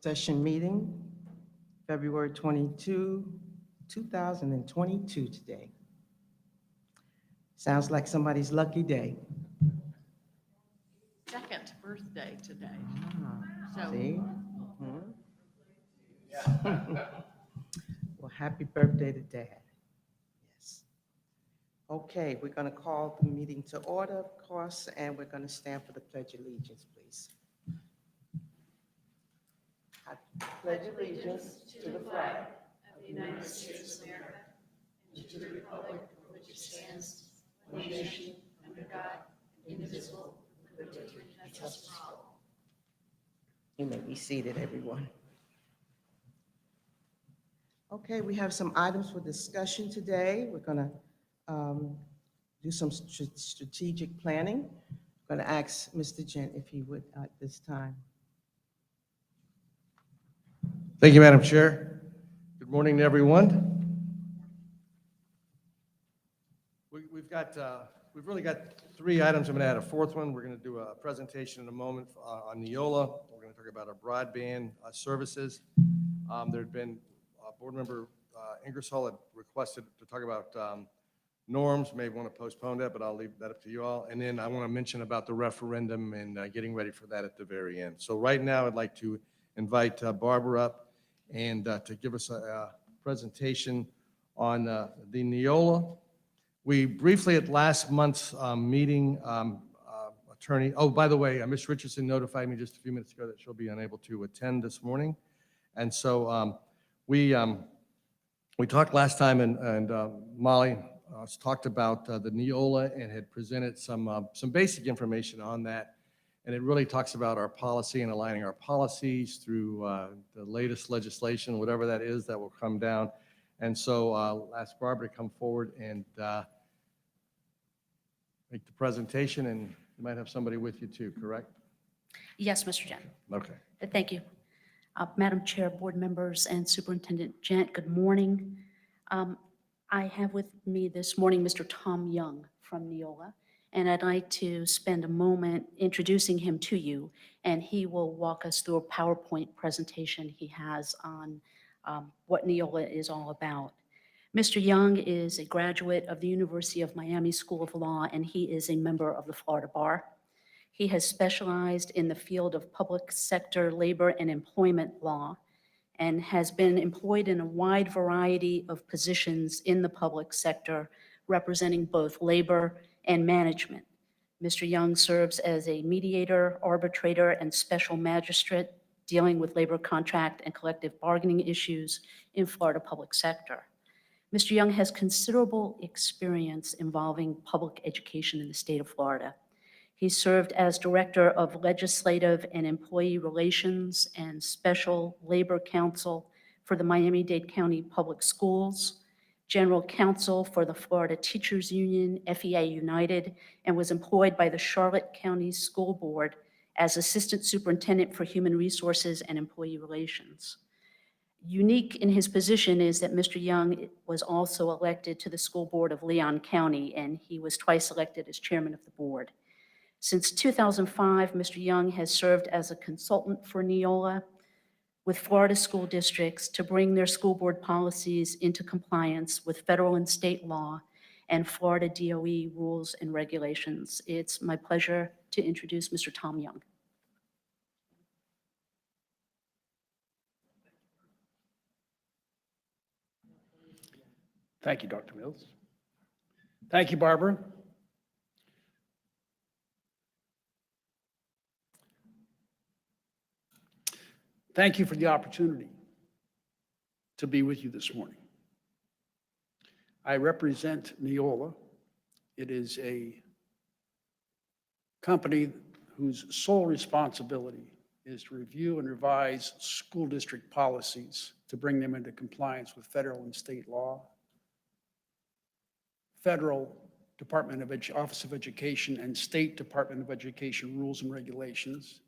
Session meeting, February 22, 2022 today. Sounds like somebody's lucky day. Second birthday today. So- See? Well, happy birthday to Dad. Yes. Okay, we're going to call the meeting to order, of course, and we're going to stand for the Pledge of Allegiance, please. I pledge allegiance to the flag of the United States of America and to the republic for which it stands, one nation, under God, indivisible, with liberty and justice for all. You may be seated, everyone. Okay, we have some items for discussion today. We're going to do some strategic planning. I'm going to ask Mr. Gent if he would at this time. Thank you, Madam Chair. Good morning to everyone. We've really got 3 items. I'm going to add a 4th one. We're going to do a presentation in a moment on Neola. We're going to talk about our broadband services. There had been Board Member Ingersoll had requested to talk about norms. May want to postpone that, but I'll leave that up to you all. And then I want to mention about the referendum and getting ready for that at the very end. So right now, I'd like to invite Barbara up and to give us a presentation on the Neola. We briefly at last month's meeting, attorney, oh, by the way, Ms. Richardson notified me just a few minutes ago that she'll be unable to attend this morning. And so we talked last time and Molly talked about the Neola and had presented some basic information on that. And it really talks about our policy and aligning our policies through the latest legislation, whatever that is, that will come down. And so I'll ask Barbara to come forward and make the presentation, and you might have somebody with you too, correct? Yes, Mr. Gent. Okay. Thank you. Madam Chair, board members, and Superintendent Gent, good morning. I have with me this morning Mr. Tom Young from Neola, and I'd like to spend a moment introducing him to you, and he will walk us through a PowerPoint presentation he has on what Neola is all about. Mr. Young is a graduate of the University of Miami School of Law, and he is a member of the Florida Bar. He has specialized in the field of public sector labor and employment law and has been employed in a wide variety of positions in the public sector, representing both labor and management. Mr. Young serves as a mediator, arbitrator, and special magistrate dealing with labor contract and collective bargaining issues in Florida public sector. Mr. Young has considerable experience involving public education in the state of Florida. He served as Director of Legislative and Employee Relations and Special Labor Counsel for the Miami-Dade County Public Schools, General Counsel for the Florida Teachers Union, FEA United, and was employed by the Charlotte County School Board as Assistant Superintendent for Human Resources and Employee Relations. Unique in his position is that Mr. Young was also elected to the School Board of Leon County, and he was twice elected as chairman of the board. Since 2005, Mr. Young has served as a consultant for Neola with Florida school districts to bring their school board policies into compliance with federal and state law and Florida DOE rules and regulations. It's my pleasure to introduce Mr. Tom Young. Thank you, Dr. Mills. Thank you, Barbara. Thank you for the opportunity to be with you this morning. I represent Neola. It is a company whose sole responsibility is to review and revise school district policies to bring them into compliance with federal and state law, Federal Department of Office of Education and State Department of Education rules and regulations,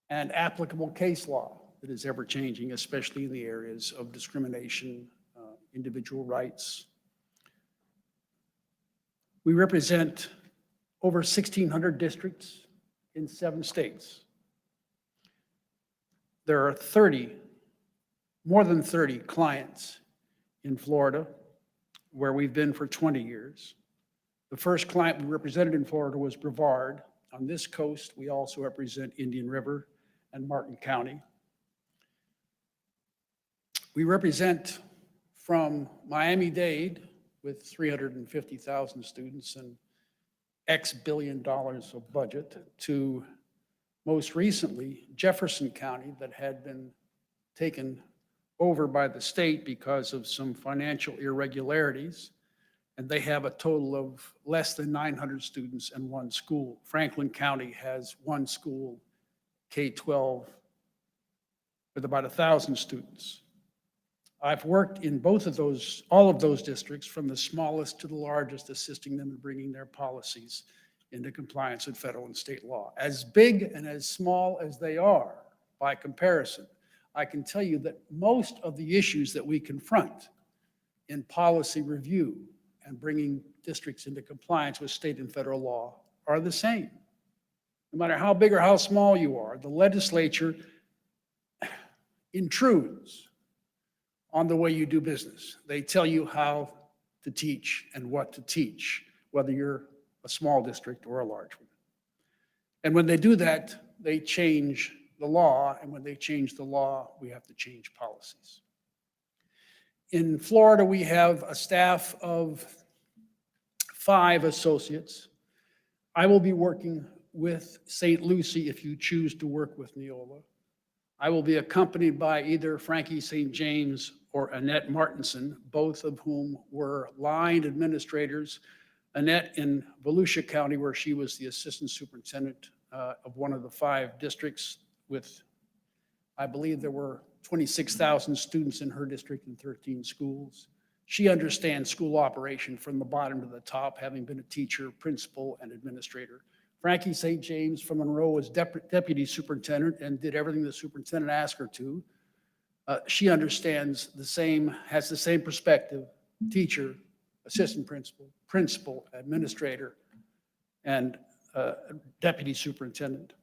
and applicable case law that is ever changing, especially in the areas of discrimination, individual rights. We represent over 1,600 districts in 7 states. there are more than 30 clients in Florida where we've been for 20 years. The first client we represented in Florida was Brevard. On this coast, we also represent Indian River and Martin County. We represent from Miami-Dade with 350,000 students and X billion dollars of budget to most recently Jefferson County that had been taken over by the state because of some financial irregularities. And they have a total of less than 900 students and one school. Franklin County has one school, K-12, with about 1,000 students. I've worked in all of those districts, from the smallest to the largest, assisting them in bringing their policies into compliance with federal and state law. As big and as small as they are, by comparison, I can tell you that most of the issues that we confront in policy review and bringing districts into compliance with state and federal law are the same. No matter how big or how small you are, the legislature intrudes on the way you do business. They tell you how to teach and what to teach, whether you're a small district or a large one. And when they do that, they change the law, and when they change the law, we have to change policies. In Florida, we have a staff of 5 associates. I will be working with St. Lucie if you choose to work with Neola. I will be accompanied by either Frankie St. James or Annette Martinson, both of whom were line administrators. Annette in Volusia County, where she was the assistant superintendent of one of the 5 districts with, I believe there were 26,000 students in her district and 13 schools. She understands school operation from the bottom to the top, having been a teacher, principal, and administrator. Frankie St. James from Monroe was deputy superintendent and did everything the superintendent asked her to. She understands has the same perspective: teacher, assistant principal, principal, administrator, and deputy superintendent.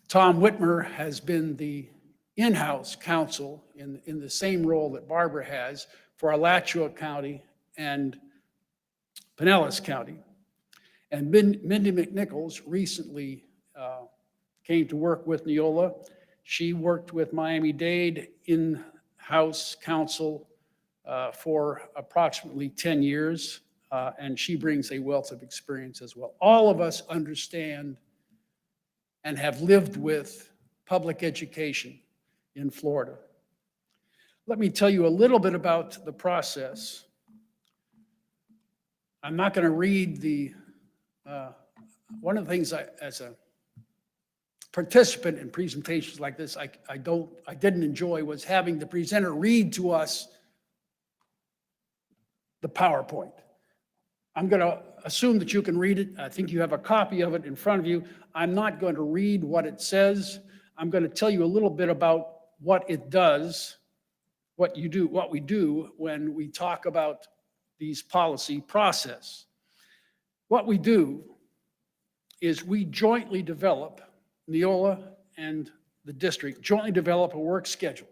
Tom Whitmer has been the in-house counsel in the same role that Barbara has for Alachua County and Pinellas County. And Mindy McNichols recently came to work with Neola. She worked with Miami-Dade in-house counsel for approximately 10 years, and she brings a wealth of experience as well. All of us understand and have lived with public education in Florida. Let me tell you a little bit about the process. I'm not going to read one of the things as a participant in presentations like this, I didn't enjoy was having the presenter read to us the PowerPoint. I'm going to assume that you can read it. I think you have a copy of it in front of you. I'm not going to read what it says. I'm going to tell you a little bit about what it does, what we do when we talk about these policy process. What we do is we jointly develop, Neola and the district jointly develop a work schedule.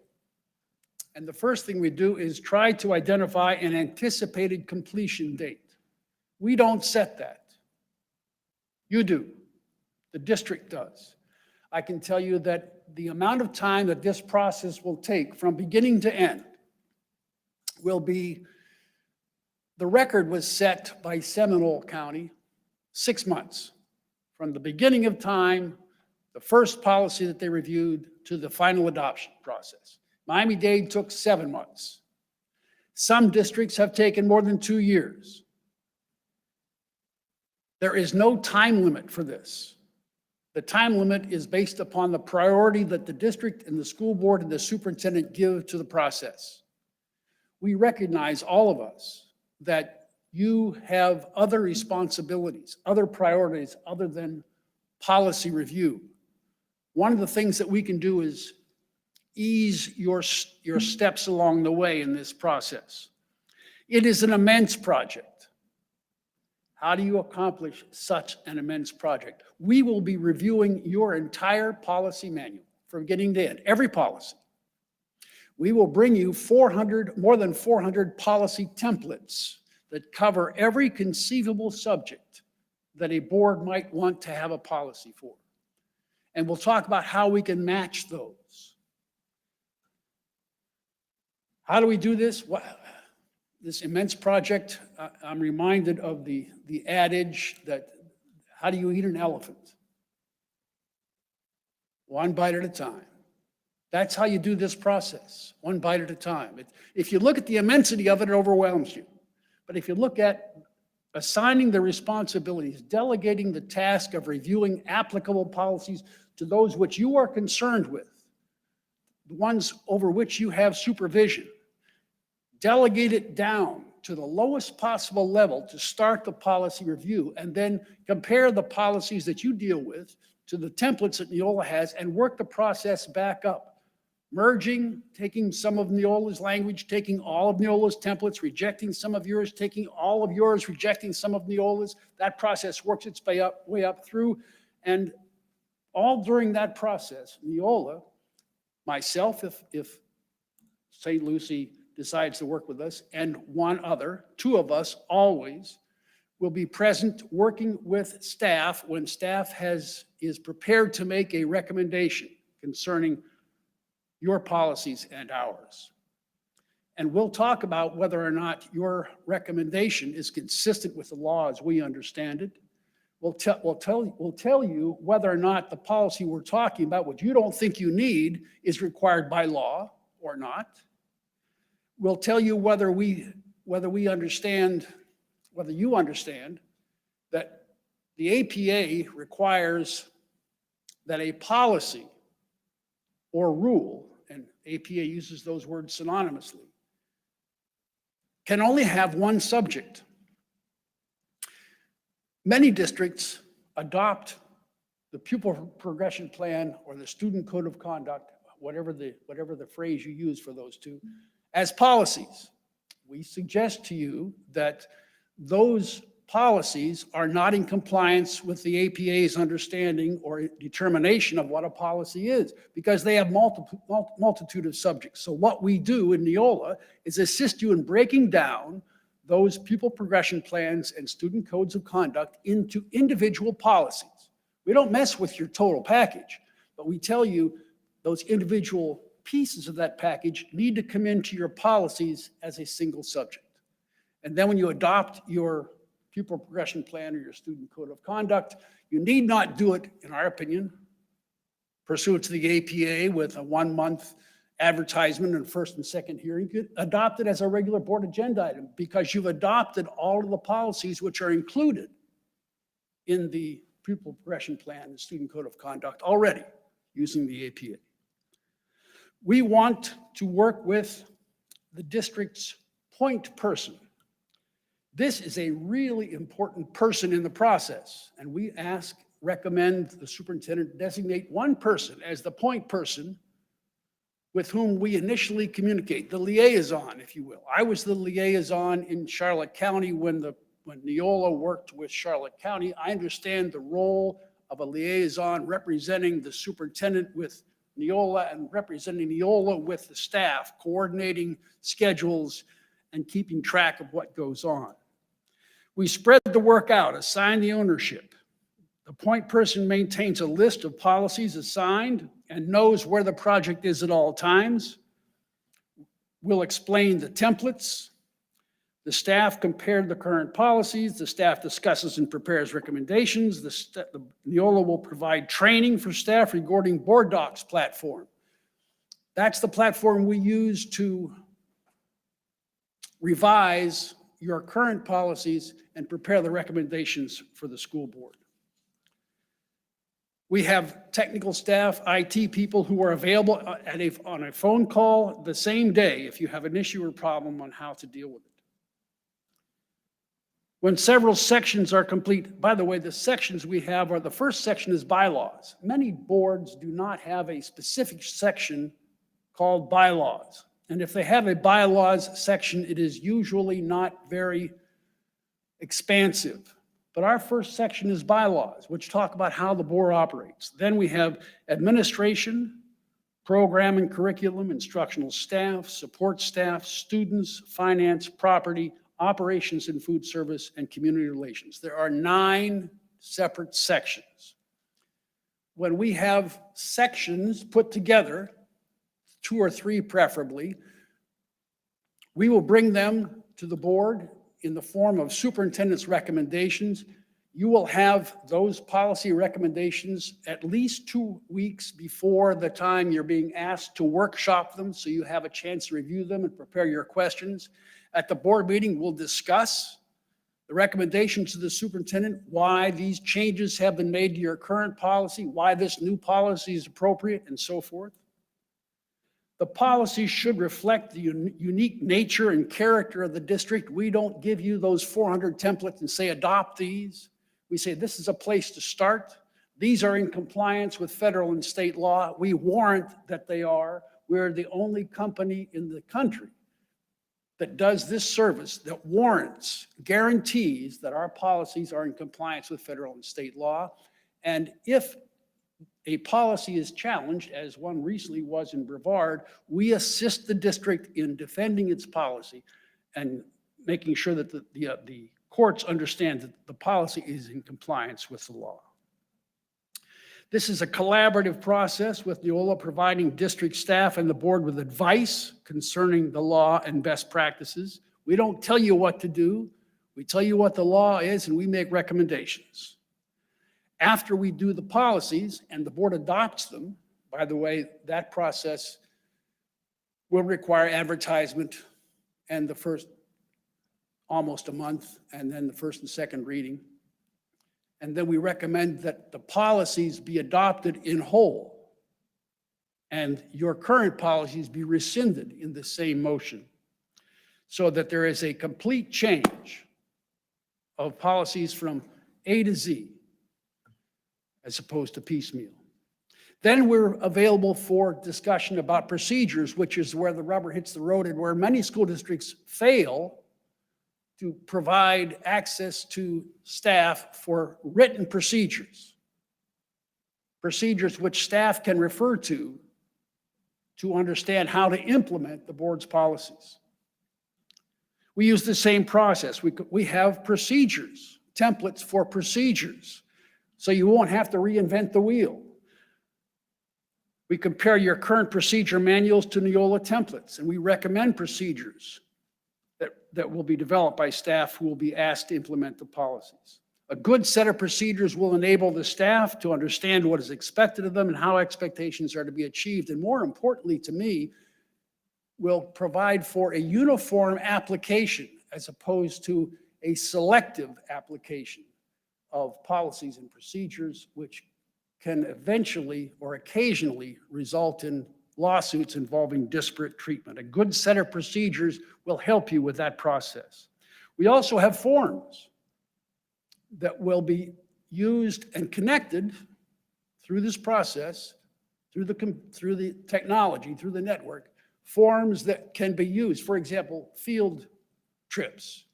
And the first thing we do is try to identify an anticipated completion date. We don't set that. You do. The district does. I can tell you that the amount of time that this process will take from beginning to end will be, the record was set by Seminole County, 6 months. From the beginning of time, the first policy that they reviewed, to the final adoption process. Miami-Dade took 7 months. Some districts have taken more than 2 years. There is no time limit for this. The time limit is based upon the priority that the district and the school board and the superintendent give to the process. We recognize, all of us, that you have other responsibilities, other priorities other than policy review. One of the things that we can do is ease your steps along the way in this process. It is an immense project. How do you accomplish such an immense project? We will be reviewing your entire policy manual from getting to end, every policy. We will bring you more than 400 policy templates that cover every conceivable subject that a board might want to have a policy for. And we'll talk about how we can match those. How do we do this? This immense project, I'm reminded of the adage that, how do you eat an elephant? One bite at a time. That's how you do this process, one bite at a time. If you look at the immensity of it, it overwhelms you. But if you look at assigning the responsibilities, delegating the task of reviewing applicable policies to those which you are concerned with, the ones over which you have supervision, delegate it down to the lowest possible level to start the policy review, and then compare the policies that you deal with to the templates that Neola has and work the process back up. Merging, taking some of Neola's language, taking all of Neola's templates, rejecting some of yours, taking all of yours, rejecting some of Neola's. That process works its way up through. And all during that process, Neola, myself, if say Lucie decides to work with us, and one other, two of us always will be present working with staff when staff is prepared to make a recommendation concerning your policies and ours. And we'll talk about whether or not your recommendation is consistent with the law as we understand it. We'll tell you whether or not the policy we're talking about, what you don't think you need, is required by law or not. We'll tell you whether you understand that the APA requires that a policy or rule, and APA uses those words synonymously, can only have one subject. Many districts adopt the pupil progression plan or the student code of conduct, whatever the phrase you use for those two, as policies. We suggest to you that those policies are not in compliance with the APA's understanding or determination of what a policy is, because they have multitude of subjects. So what we do in Neola is assist you in breaking down those pupil progression plans and student codes of conduct into individual policies. We don't mess with your total package, but we tell you those individual pieces of that package need to come into your policies as a single subject. And then when you adopt your pupil progression plan or your student code of conduct, you need not do it, in our opinion, pursuant to the APA with a 1-month advertisement and first and second hearing. You could adopt it as a regular board agenda item because you've adopted all of the policies which are included in the pupil progression plan and student code of conduct already using the APA. We want to work with the district's point person. This is a really important person in the process, and we recommend the superintendent designate one person as the point person with whom we initially communicate, the liaison, if you will. I was the liaison in Charlotte County when Neola worked with Charlotte County. I understand the role of a liaison representing the superintendent with Neola and representing Neola with the staff, coordinating schedules and keeping track of what goes on. We spread the work out, assign the ownership. The point person maintains a list of policies assigned and knows where the project is at all times. We'll explain the templates. The staff compared the current policies. The staff discusses and prepares recommendations. The Neola will provide training for staff regarding Board Docs platform. That's the platform we use to revise your current policies and prepare the recommendations for the school board. We have technical staff, IT people who are available on a phone call the same day if you have an issue or problem on how to deal with it. When several sections are complete, by the way, the sections we have are, the first section is bylaws. Many boards do not have a specific section called bylaws. And if they have a bylaws section, it is usually not very expansive. But our first section is bylaws, which talk about how the board operates. Then we have administration, program and curriculum, instructional staff, support staff, students, finance, property, operations and food service, and community relations. There are 9 separate sections. When we have sections put together, 2 or 3 preferably, we will bring them to the board in the form of superintendent's recommendations. You will have those policy recommendations at least 2 weeks before the time you're being asked to workshop them, so you have a chance to review them and prepare your questions. At the board meeting, we'll discuss the recommendations to the superintendent, why these changes have been made to your current policy, why this new policy is appropriate, and so forth. The policy should reflect the unique nature and character of the district. We don't give you those 400 templates and say, adopt these. We say, this is a place to start. These are in compliance with federal and state law. We warrant that they are. We're the only company in the country that does this service, that warrants, guarantees that our policies are in compliance with federal and state law. And if a policy is challenged, as one recently was in Brevard, we assist the district in defending its policy and making sure that the courts understand that the policy is in compliance with the law. This is a collaborative process with Neola providing district staff and the board with advice concerning the law and best practices. We don't tell you what to do. We tell you what the law is and we make recommendations. After we do the policies and the board adopts them, by the way, that process will require advertisement and the first almost a month, and then the first and second reading. And then we recommend that the policies be adopted in whole and your current policies be rescinded in the same motion so that there is a complete change of policies from A to Z as opposed to piecemeal. Then we're available for discussion about procedures, which is where the rubber hits the road and where many school districts fail to provide access to staff for written procedures. Procedures which staff can refer to understand how to implement the board's policies. We use the same process. We have procedures, templates for procedures, so you won't have to reinvent the wheel. We compare your current procedure manuals to Neola templates, and we recommend procedures that will be developed by staff who will be asked to implement the policies. A good set of procedures will enable the staff to understand what is expected of them and how expectations are to be achieved. And more importantly to me, will provide for a uniform application as opposed to a selective application of policies and procedures, which can eventually or occasionally result in lawsuits involving disparate treatment. A good set of procedures will help you with that process. We also have forms that will be used and connected through this process, through the technology, through the network, forms that can be used. For example, field trips.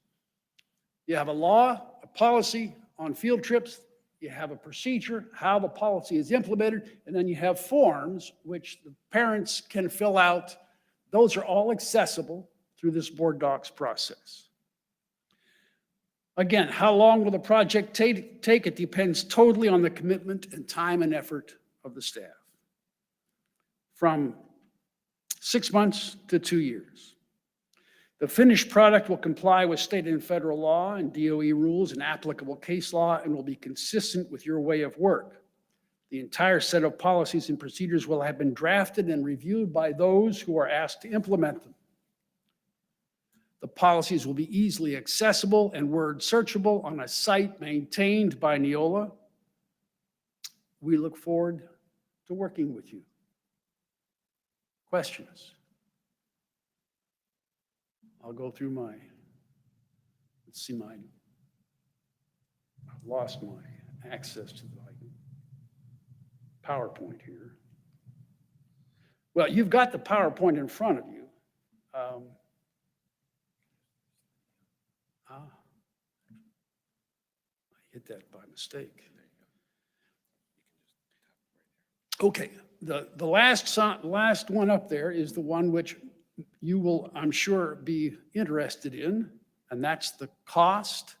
You have a law, a policy on field trips, you have a procedure, how the policy is implemented, and then you have forms which the parents can fill out. Those are all accessible through this board docs process. Again, how long will the project take? It depends totally on the commitment and time and effort of the staff. From 6 months to 2 years. The finished product will comply with state and federal law and DOE rules and applicable case law and will be consistent with your way of work. The entire set of policies and procedures will have been drafted and reviewed by those who are asked to implement them. The policies will be easily accessible and word searchable on a site maintained by Neola. We look forward to working with you. Questions? I'll go through let's see I've lost my access to the PowerPoint here. Well, you've got the PowerPoint in front of you. I hit that by mistake. Okay, the last one up there is the one which you will, I'm sure, be interested in, and that's the cost.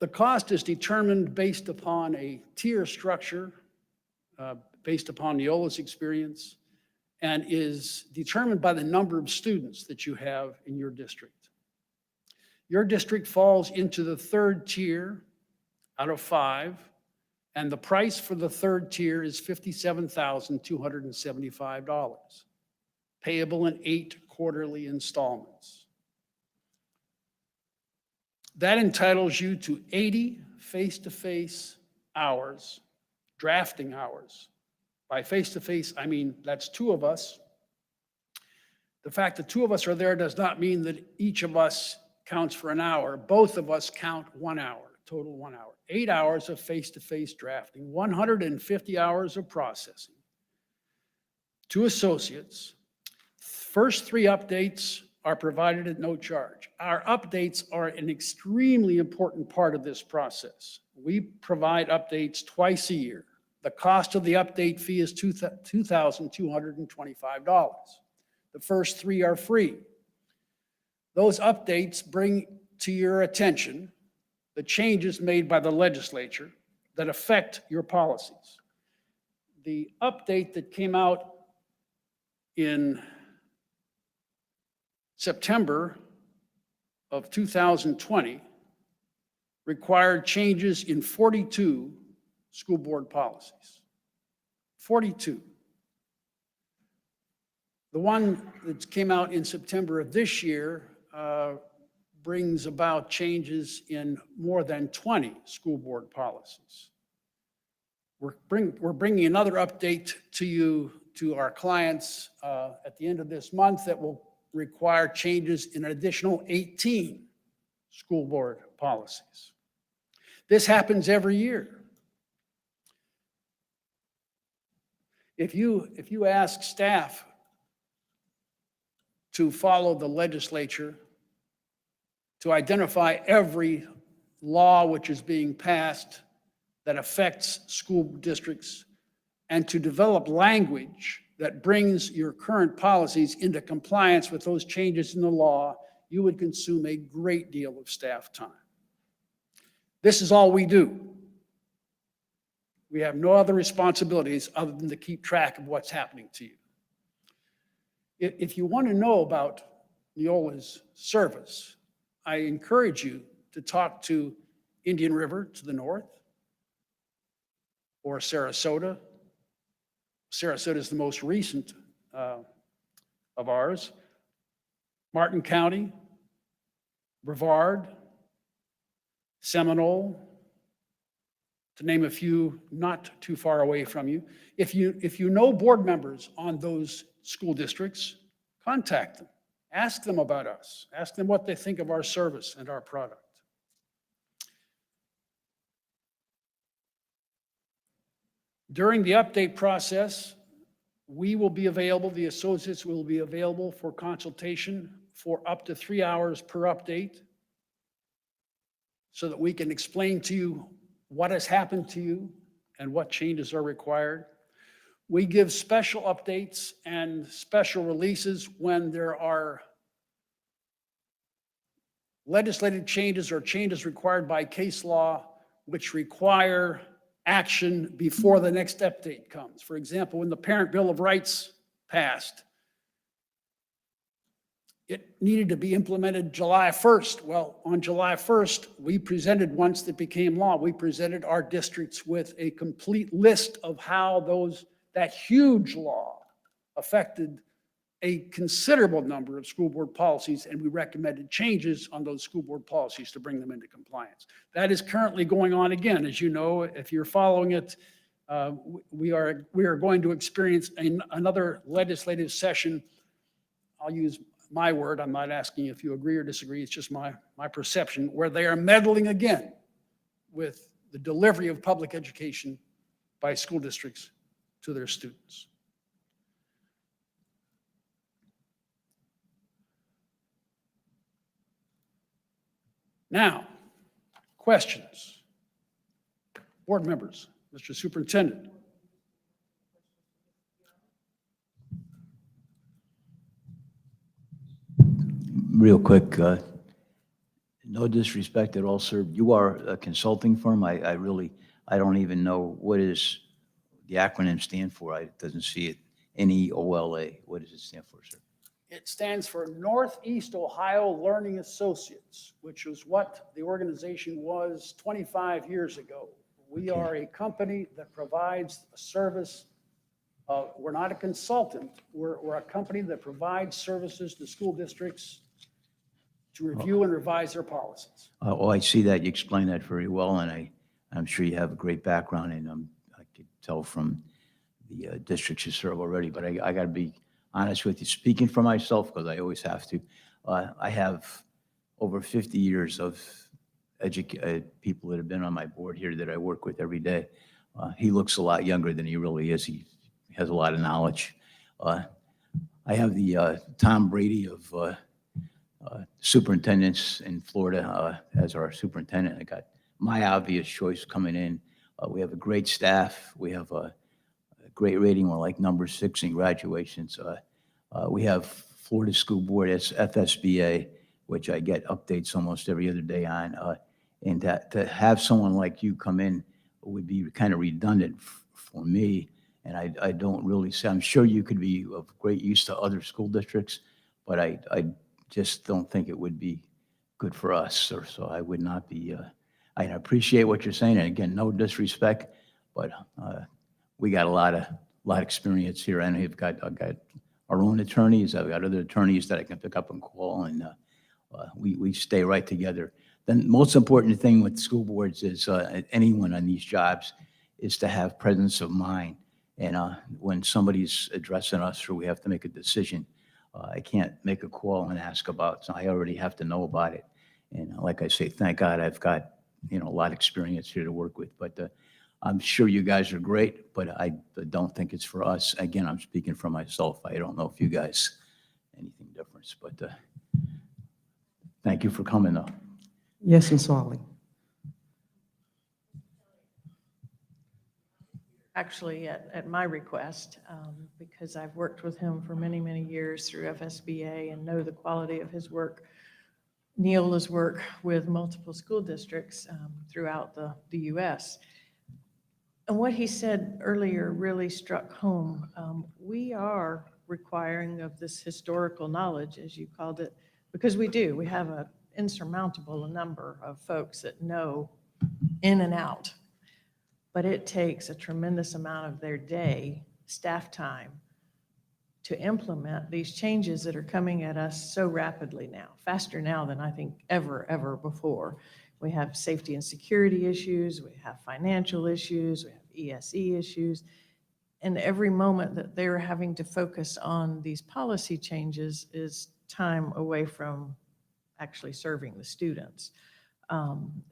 The cost is determined based upon a tier structure, based upon Neola's experience, and is determined by the number of students that you have in your district. Your district falls into the third tier out of 5, and the price for the third tier is $57,275, payable in 8 quarterly installments. That entitles you to 80 face-to-face hours, drafting hours. By face-to-face, I mean that's 2 of us. The fact that 2 of us are there does not mean that each of us counts for an hour. Both of us count 1 hour, total 1 hour. 8 hours of face-to-face drafting, 150 hours of processing. 2 associates. First 3 updates are provided at no charge. Our updates are an extremely important part of this process. We provide updates twice a year. The cost of the update fee is $2,225. The first 3 are free. Those updates bring to your attention the changes made by the legislature that affect your policies. The update that came out in September of 2020 required changes in 42 school board policies. 42. The one that came out in September of this year brings about changes in more than 20 school board policies. We're bringing another update to you, to our clients at the end of this month that will require changes in an additional 18 school board policies. This happens every year. If you ask staff to follow the legislature, to identify every law which is being passed that affects school districts, and to develop language that brings your current policies into compliance with those changes in the law, you would consume a great deal of staff time. This is all we do. We have no other responsibilities other than to keep track of what's happening to you. If you want to know about Neola's service, I encourage you to talk to Indian River to the north, or Sarasota. Sarasota is the most recent of ours. Martin County, Brevard, Seminole, to name a few not too far away from you. If you know board members on those school districts, contact them. Ask them about us. Ask them what they think of our service and our product. During the update process, we will be available, the associates will be available for consultation for up to 3 hours per update so that we can explain to you what has happened to you and what changes are required. We give special updates and special releases when there are legislative changes or changes required by case law which require action before the next update comes. For example, when the Parent Bill of Rights passed, it needed to be implemented July 1st. Well, on July 1st, we presented, once it became law, we presented our districts with a complete list of how that huge law affected a considerable number of school board policies, and we recommended changes on those school board policies to bring them into compliance. That is currently going on again. As you know, if you're following it, we are going to experience another legislative session. I'll use my word. I'm not asking if you agree or disagree. It's just my perception, where they are meddling again with the delivery of public education by school districts to their students. Now, questions? Board members, Mr. Superintendent. Real quick, no disrespect at all, sir. You are a consulting firm. I really, I don't even know what is the acronym stand for. I doesn't see it. NEOLA. What does it stand for, sir? It stands for Northeast Ohio Learning Associates, which is what the organization was 25 years ago. We Okay. are a company that provides a service. We're not a consultant. We're a company that provides services to school districts to review and revise their policies. Oh, I see that. You explained that very well, and I'm sure you have a great background, and I could tell from the districts you serve already, but I got to be honest with you, speaking for myself, because I always have to. I have over 50 years of people that have been on my board here that I work with every day. He looks a lot younger than he really is. He has a lot of knowledge. I have the Tom Brady of superintendents in Florida as our superintendent. I got my obvious choice coming in. We have a great staff. We have a great rating. We're like number 6 in graduations. We have Florida School Board, it's FSBA, which I get updates almost every other day on. And to have someone like you come in would be kind of redundant for me. And I don't really say, I'm sure you could be of great use to other school districts, but I just don't think it would be good for us. Or so I would not be, I appreciate what you're saying. And again, no disrespect, but we got a lot of experience here. And I've got our own attorneys. I've got other attorneys that I can pick up and call, and we stay right together. The most important thing with school boards is anyone on these jobs is to have presence of mind. And when somebody's addressing us or we have to make a decision, I can't make a call and ask about, so I already have to know about it. And like I say, thank God I've got, a lot of experience here to work with. But I'm sure you guys are great, but I don't think it's for us. Again, I'm speaking for myself. I don't know if you guys, anything different, but thank you for coming, though. Yes, Ms. Hawley. Actually, at my request, because I've worked with him for many, many years through FSBA and know the quality of his work, Neola's work with multiple school districts throughout the U.S. And what he said earlier really struck home. We are requiring of this historical knowledge, as you called it, because we do. We have an insurmountable number of folks that know in and out. But it takes a tremendous amount of their day, staff time, to implement these changes that are coming at us so rapidly now, faster now than I think ever before. We have safety and security issues, we have financial issues, we have ESE issues, and every moment that they're having to focus on these policy changes is time away from actually serving the students.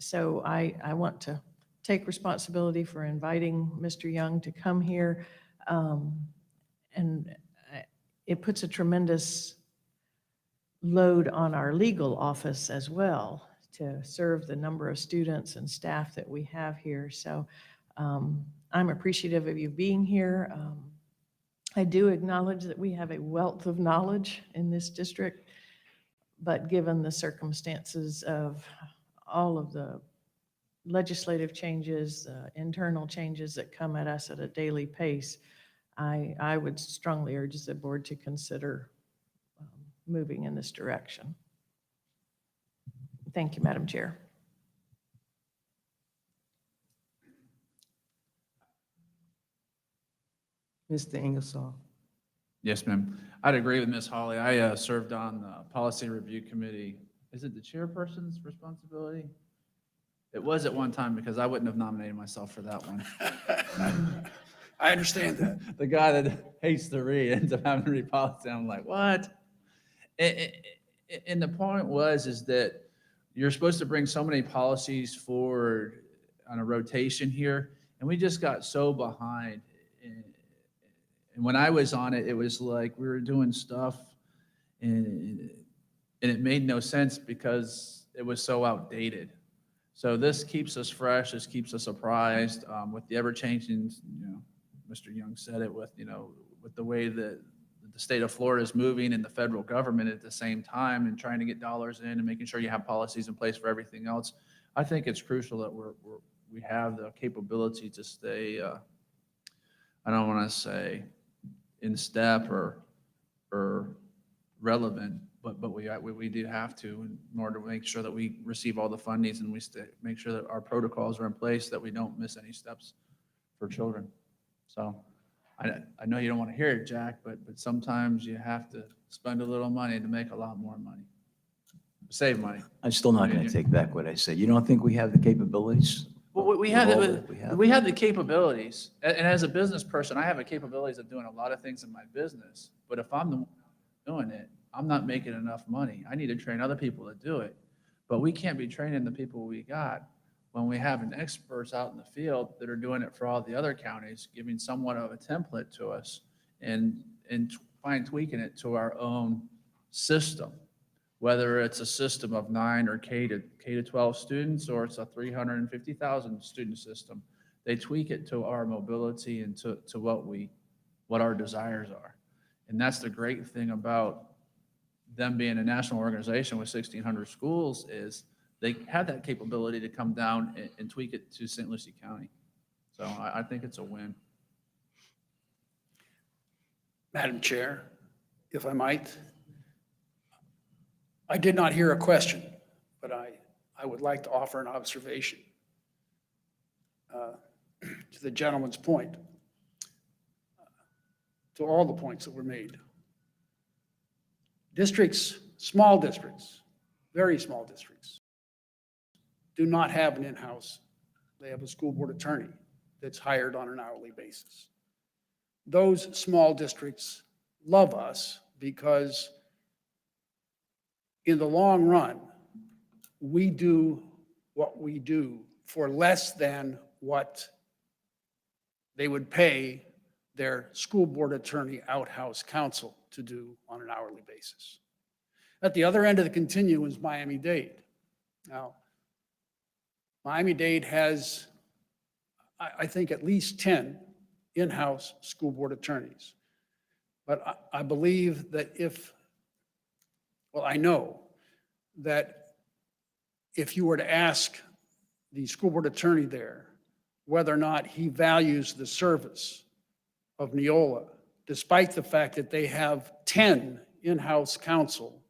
So I want to take responsibility for inviting Mr. Young to come here. And it puts a tremendous load on our legal office as well to serve the number of students and staff that we have here. So I'm appreciative of you being here. I do acknowledge that we have a wealth of knowledge in this district, but given the circumstances of all of the legislative changes, internal changes that come at us at a daily pace, I would strongly urge the board to consider moving in this direction. Thank you, Madam Chair. Mr. Ingersoll. Yes, ma'am. I'd agree with Ms. Hawley. I served on the Policy Review Committee. Is it the chairperson's responsibility? It was at one time because I wouldn't have nominated myself for that one. I understand that. The guy that hates to read ends up having to read policy. I'm like, what? And the point is that you're supposed to bring so many policies forward on a rotation here, and we just got so behind. And when I was on it, it was like we were doing stuff, and it made no sense because it was so outdated. So this keeps us fresh. This keeps us apprised with the ever-changing, Mr. Young said it with, with the way that the state of Florida is moving and the federal government at the same time and trying to get dollars in and making sure you have policies in place for everything else. I think it's crucial that we have the capability to stay, I don't want to say in step or relevant, but we do have to in order to make sure that we receive all the fundings and make sure that our protocols are in place, that we don't miss any steps for children. So I know you don't want to hear it, Jack, but sometimes you have to spend a little money to make a lot more money. Save money. I'm still not going to take back what I said. You don't think we have the capabilities? Well, we with have, all that we have? we have the capabilities, and as a business person, I have the capabilities of doing a lot of things in my business, but if I'm the one doing it, I'm not making enough money. I need to train other people to do it, but we can't be training the people we got when we have experts out in the field that are doing it for all the other counties, giving somewhat of a template to us and fine tweaking it to our own system. Whether it's a system of 9 or K to 12 students, or it's a 350,000 student system, they tweak it to our mobility and to what our desires are. And that's the great thing about them being a national organization with 1,600 schools is they have that capability to come down and tweak it to St. Lucie County. So I think it's a win. Madam Chair, if I might, I did not hear a question, but I would like to offer an observation to the gentleman's point, to all the points that were made. Districts, small districts, very small districts, do not have an in-house. They have a school board attorney that's hired on an hourly basis. Those small districts love us because in the long run, we do what we do for less than what they would pay their school board attorney outhouse counsel to do on an hourly basis. At the other end of the continuum is Miami-Dade. Now, Miami-Dade has, I think, at least 10 in-house school board attorneys. But I believe that I know that if you were to ask the school board attorney there whether or not he values the service of Neola, despite the fact that they have 10 in-house counsel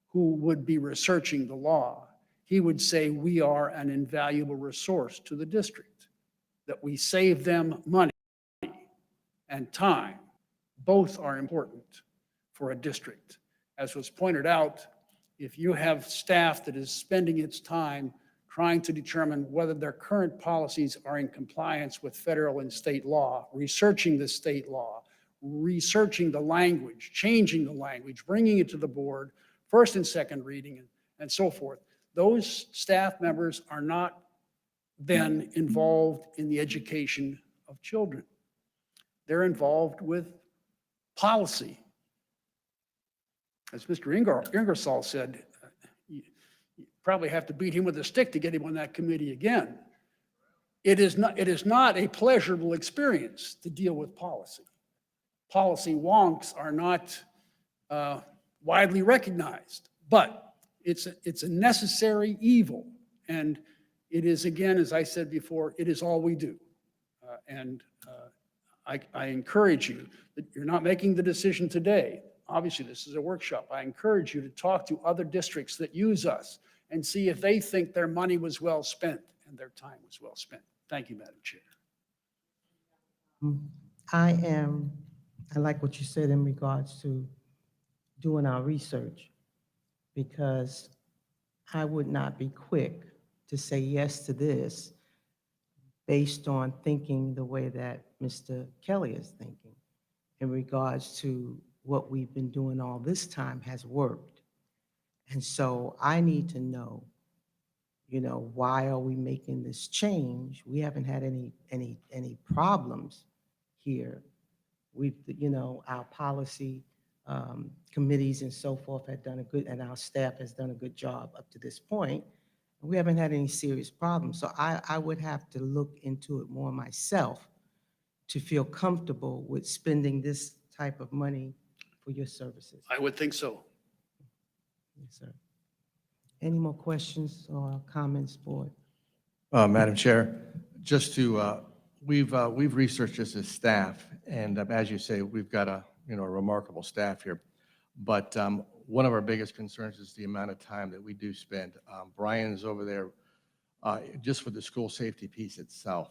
who would be researching the law, he would say we are an invaluable resource to the district, that we save them money and time. Both are important for a district. As was pointed out, if you have staff that is spending its time trying to determine whether their current policies are in compliance with federal and state law, researching the state law, researching the language, changing the language, bringing it to the board, first and second reading, and so forth, those staff members are not then involved in the education of children. They're involved with policy. As Mr. Ingersoll said, you probably have to beat him with a stick to get him on that committee again. It is not a pleasurable experience to deal with policy. Policy wonks are not widely recognized, but it's a necessary evil. And it is, again, as I said before, it is all we do. I encourage you that you're not making the decision today. Obviously, this is a workshop. I encourage you to talk to other districts that use us and see if they think their money was well spent and their time was well spent. Thank you, Madam Chair. I like what you said in regards to doing our research, because I would not be quick to say yes to this based on thinking the way that Mr. Kelly is thinking in regards to what we've been doing all this time has worked. And so I need to know, why are we making this change? We haven't had any problems here. We've, our policy committees and so forth have done and our staff has done a good job up to this point. We haven't had any serious problems. So I would have to look into it more myself to feel comfortable with spending this type of money for your services. I would think so. Yes, sir. Any more questions or comments, board? Madam Chair, just to, we've researched this as staff, and as you say, we've got a remarkable staff here. But one of our biggest concerns is the amount of time that we do spend. Brian is over there just for the school safety piece itself.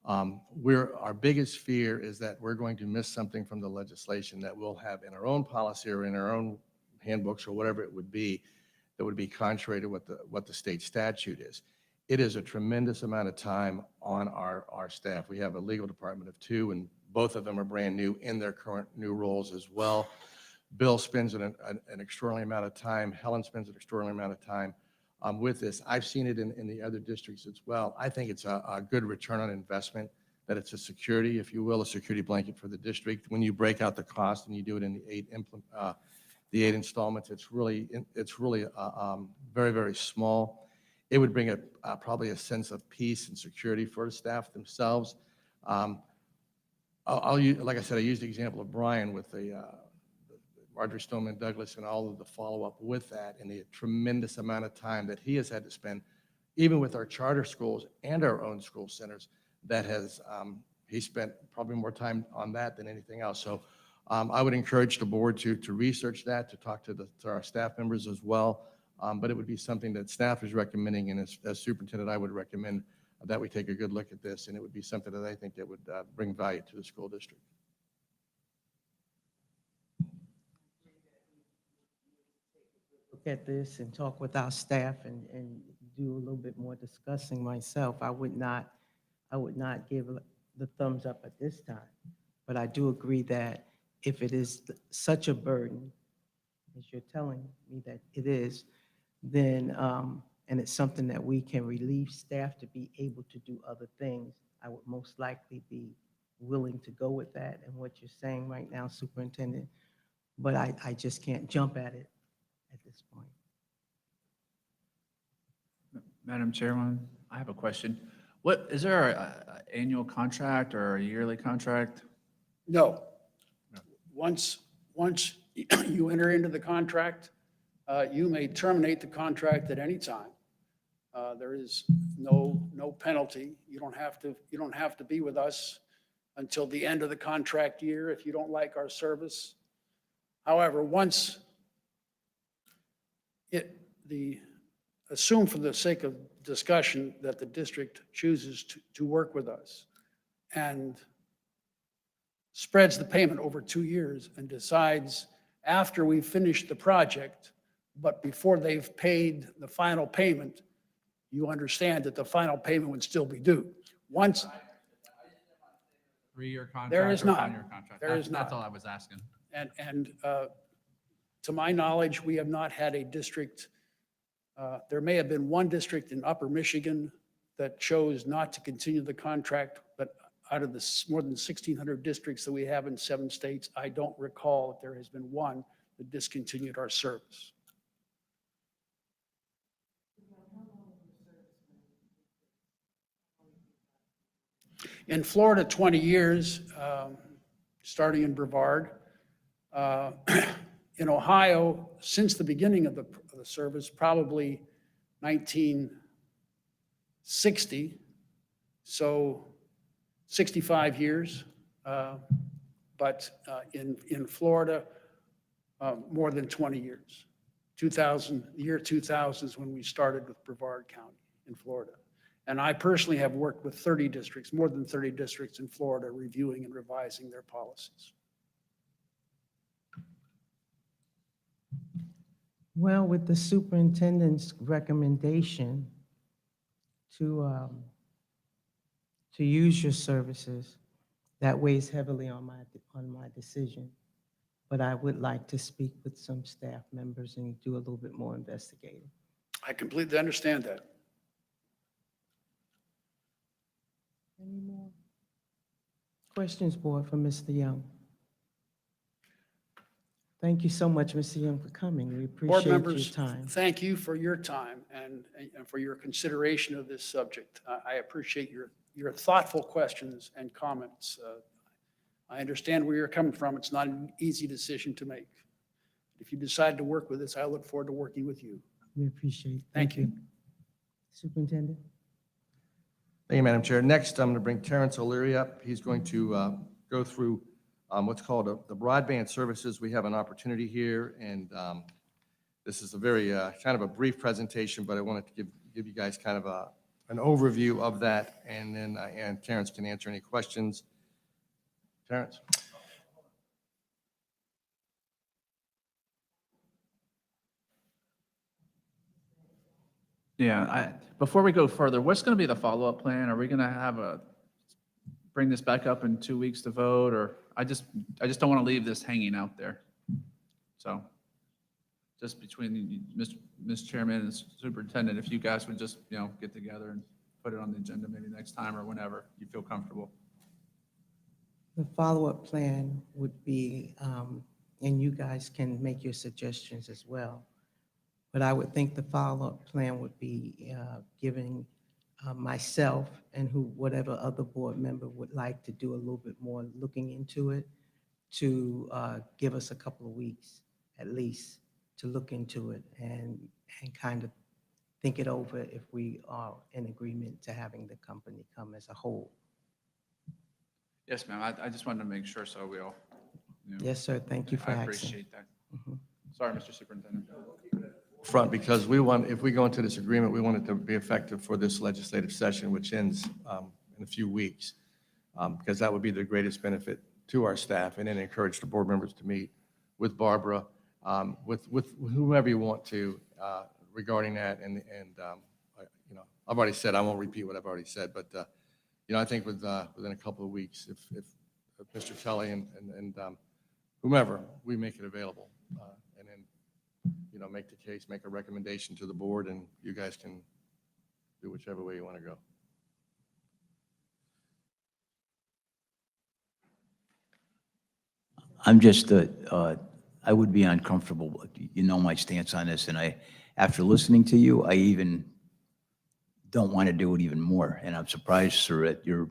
Our biggest fear is that we're going to miss something from the legislation that we'll have in our own policy or in our own handbooks or whatever it would be that would be contrary to what the state statute is. It is a tremendous amount of time on our staff. We have a legal department of 2, and both of them are brand new in their current new roles as well. Bill spends an extraordinary amount of time. Helen spends an extraordinary amount of time with this. I've seen it in the other districts as well. I think it's a good return on investment, that it's a security, if you will, a security blanket for the district. When you break out the cost and you do it in the 8 installments, it's really very, very small. It would bring probably a sense of peace and security for the staff themselves. I'll use, like I said, I used the example of Brian with the Marjorie Stoneman Douglas and all of the follow-up with that, and the tremendous amount of time that he has had to spend, even with our charter schools and our own school centers, he spent probably more time on that than anything else. So I would encourage the board to research that, to talk to our staff members as well. But it would be something that staff is recommending, and as superintendent, I would recommend that we take a good look at this, and it would be something that I think that would bring value to the school district. Look at this and talk with our staff and do a little bit more discussing myself. I would not give the thumbs up at this time, but I do agree that if it is such a burden, as you're telling me that it is, then, and it's something that we can relieve staff to be able to do other things, I would most likely be willing to go with that and what you're saying right now, Superintendent, but I just can't jump at it at this point. Madam Chairman, I have a question. Is there an annual contract or a yearly contract? No. Once you enter into the contract, you may terminate the contract at any time. There is no penalty. You don't have to be with us until the end of the contract year if you don't like our service. However, assume for the sake of discussion that the district chooses to work with us and spreads the payment over 2 years and decides after we've finished the project, but before they've paid the final payment, you understand that the final payment would still be due. Once, 3-year contract? There is or not. 5-year contract? There is That's not. all I was asking. and to my knowledge, we have not had a district, there may have been one district in Upper Michigan that chose not to continue the contract, but out of the more than 1,600 districts that we have in 7 states, I don't recall if there has been one that discontinued our service. In Florida, 20 years, starting in Brevard. In Ohio, since the beginning of the service, probably 1960, so 65 years. But in Florida, more than 20 years. The year 2000 is when we started with Brevard County in Florida. And I personally have worked with 30 districts, more than 30 districts in Florida, reviewing and revising their policies. Well, with the superintendent's recommendation to use your services, that weighs heavily on my decision. But I would like to speak with some staff members and do a little bit more investigating. I completely understand that. Any more questions, board, for Mr. Young? Thank you so much, Mr. Young, for coming. We Board appreciate your members, time. thank you for your time and for your consideration of this subject. I appreciate your thoughtful questions and comments. I understand where you're coming from. It's not an easy decision to make. If you decide to work with us, I look forward to working with you. We appreciate it. Thank you. Superintendent? Thank you, Madam Chair. Next, I'm going to bring Terrence O'Leary up. He's going to go through what's called the broadband services. We have an opportunity here, and this is a very kind of a brief presentation, but I wanted to give you guys kind of an overview of that, and then and Terrence can answer any questions. Terrence? Yeah, before we go further, what's going to be the follow-up plan? Are we going to bring this back up in 2 weeks to vote, or I just don't want to leave this hanging out there. So just between Mr. Chairman and Superintendent, if you guys would just, get together and put it on the agenda maybe next time or whenever you feel comfortable. The follow-up plan would be, and you guys can make your suggestions as well, but I would think the follow-up plan would be giving myself and whatever other board member would like to do a little bit more looking into it, to give us a couple of weeks at least to look into it and kind of think it over if we are in agreement to having the company come as a whole. Yes, ma'am. I just wanted to make sure so we all. Yes, sir. Thank you for I asking. appreciate that. Mhm. Sorry, Mr. Superintendent. Front, because if we go into this agreement, we want it to be effective for this legislative session, which ends in a few weeks, because that would be the greatest benefit to our staff, and then encourage the board members to meet with Barbara, with whomever you want to regarding that. And I've already said, I won't repeat what I've already said, but I think within a couple of weeks, if Mr. Kelly and whomever, we make it available, and then make the case, make a recommendation to the board, and you guys can do whichever way you want to go. I'm just, I would be uncomfortable. You know my stance on this, and after listening to you, I even don't want to do it even more. And I'm surprised, sir, at your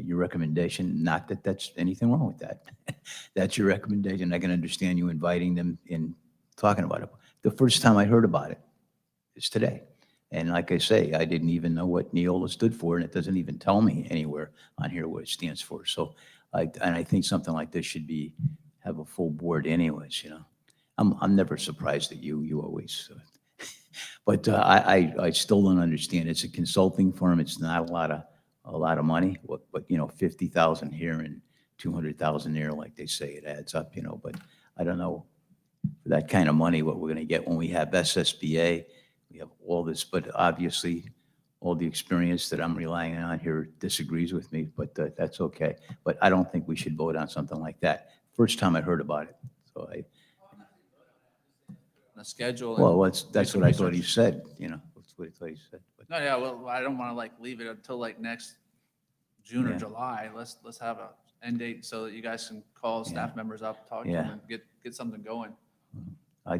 recommendation. Not that that's anything wrong with that. That's your recommendation. I can understand you inviting them in, talking about it. The first time I heard about it is today. And like I say, I didn't even know what Neola stood for, and it doesn't even tell me anywhere on here what it stands for. So, I think something like this should have a full board anyways, I'm never surprised at you. You always, but I still don't understand. It's a consulting firm. It's not a lot of money, but 50,000 here and 200,000 there, like they say, it adds up, but I don't know for that kind of money what we're going to get when we have SSBA. We have all this, but obviously all the experience that I'm relying on here disagrees with me, but that's okay. But I don't think we should vote on something like that. First time I heard about it. So The schedule. well, that's some what I thought he research. said, that's what I thought he said. But No, yeah, well, I don't want to leave it until next June or Yeah. July. Let's have a end date so that you guys can call staff members up, talk to Yeah. them, and get something going. I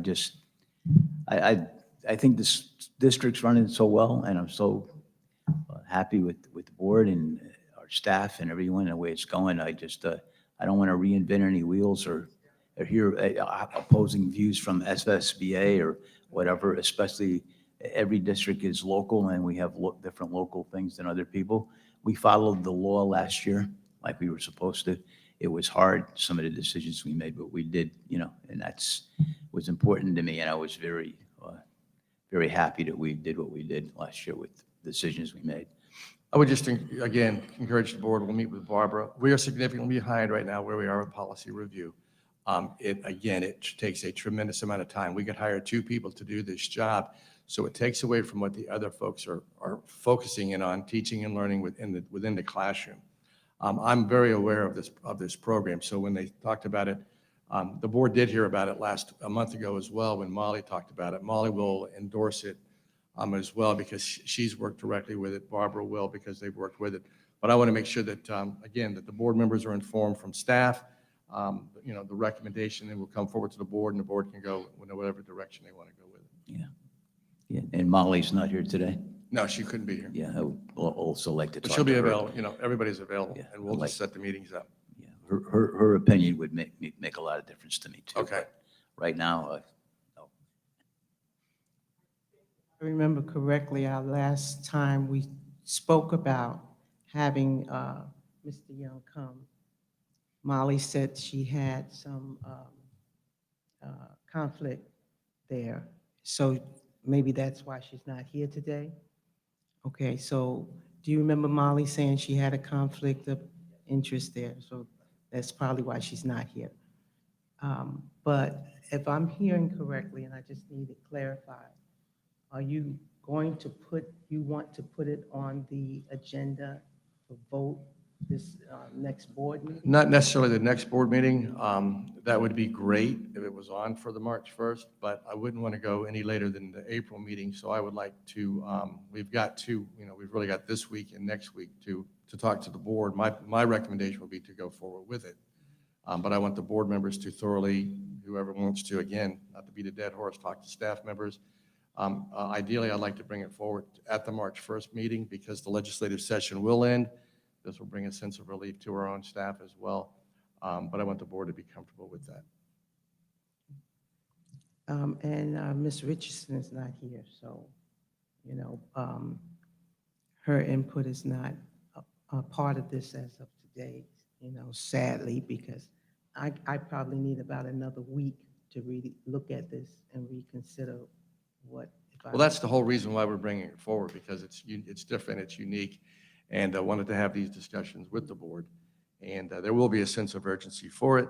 think this district's running so well, and I'm so happy with the board and our staff and everyone, the way it's going. I don't want to reinvent any wheels or hear opposing views from SSBA or whatever, especially every district is local, and we have different local things than other people. We followed the law last year like we were supposed to. It was hard, some of the decisions we made, but we did, and was important to me, and I was very, very happy that we did what we did last year with decisions we made. I would just, again, encourage the board, we'll meet with Barbara. We are significantly behind right now where we are with policy review. It takes a tremendous amount of time. We could hire 2 people to do this job, so it takes away from what the other folks are focusing in on, teaching and learning within the classroom. I'm very aware of this program, so when they talked about it, the board did hear about it a month ago as well when Molly talked about it. Molly will endorse it as well because she's worked directly with it. Barbara will because they've worked with it. But I want to make sure that, again, that the board members are informed from staff, the recommendation, and will come forward to the board, and the board can go in whatever direction they want to go with it. Yeah, and Molly's not here today. No, she couldn't be here. Yeah, I would also like to But talk she'll be to her. available, everybody's available, Yeah, and we'll I'd like- just set the meetings up. Yeah, her opinion would make a lot of difference to me too. Okay. But right now, no. I remember correctly, our last time we spoke about having Mr. Young come, Molly said she had some conflict there. So maybe that's why she's not here today? Okay, so do you remember Molly saying she had a conflict of interest there? So that's probably why she's not here. But if I'm hearing correctly, and I just need it clarified, are you going to you want to put it on the agenda for vote this next board meeting? Not necessarily the next board meeting. That would be great if it was on for the March 1st, but I wouldn't want to go any later than the April meeting. So I would like to, we've really got this week and next week to talk to the board. My recommendation would be to go forward with it. But I want the board members to thoroughly, whoever wants to, again, not to beat a dead horse, talk to staff members. Ideally, I'd like to bring it forward at the March 1st meeting because the legislative session will end. This will bring a sense of relief to our own staff as well. But I want the board to be comfortable with that. And Ms. Richardson is not here, so, her input is not a part of this as of today, sadly, because I probably need about another week to really look at this and reconsider what. Well, that's the whole reason why we're bringing it forward, because it's different, it's unique, and I wanted to have these discussions with the board. And there will be a sense of urgency for it,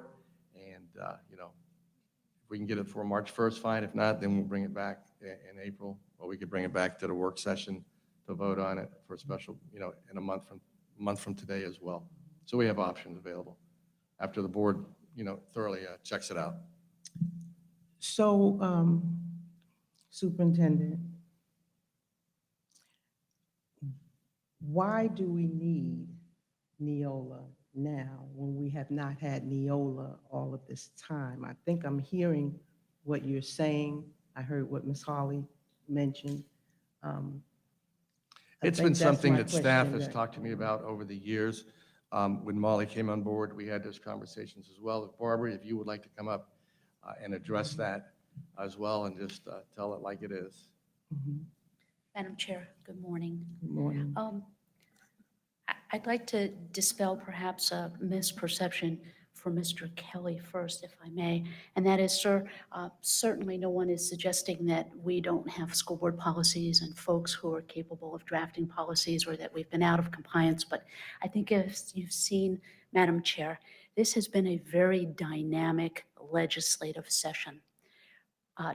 and, if we can get it for March 1st, fine. If not, then we'll bring it back in April, or we could bring it back to the work session to vote on it for a special, in a month from today as well. So we have options available after the board, thoroughly checks it out. So, Superintendent, why do we need Neola now when we have not had Neola all of this time? I think I'm hearing what you're saying. I heard what Ms. Hawley mentioned. It's been something that staff has talked to me about over the years. When Molly came on board, we had those conversations as well. Barbara, if you would like to come up and address that as well and just tell it like it is. Madam Chair, good morning. Good morning. I'd like to dispel perhaps a misperception for Mr. Kelly first, if I may. And that is, sir, certainly no one is suggesting that we don't have school board policies and folks who are capable of drafting policies or that we've been out of compliance. But I think as you've seen, Madam Chair, this has been a very dynamic legislative session.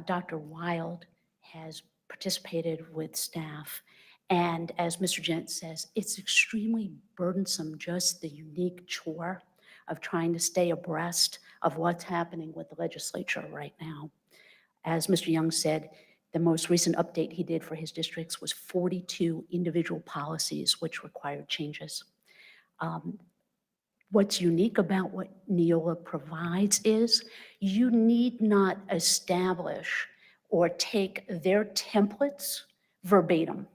Dr. Wild has participated with staff. And as Mr. Gent says, it's extremely burdensome, just the unique chore of trying to stay abreast of what's happening with the legislature right now. As Mr. Young said, the most recent update he did for his districts was 42 individual policies which required changes. What's unique about what Neola provides is you need not establish or take their templates verbatim.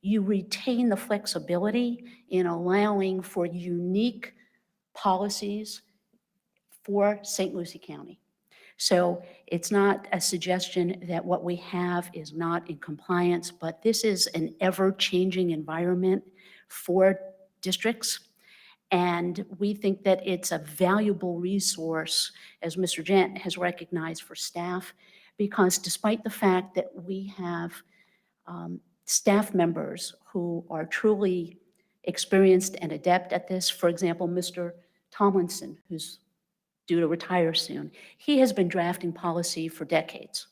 You retain the flexibility in allowing for unique policies for St. Lucie County. So it's not a suggestion that what we have is not in compliance, but this is an ever-changing environment for districts. And we think that it's a valuable resource, as Mr. Gent has recognized, for staff, because despite the fact that we have staff members who are truly experienced and adept at this, for example, Mr. Tomlinson, who's due to retire soon, he has been drafting policy for decades,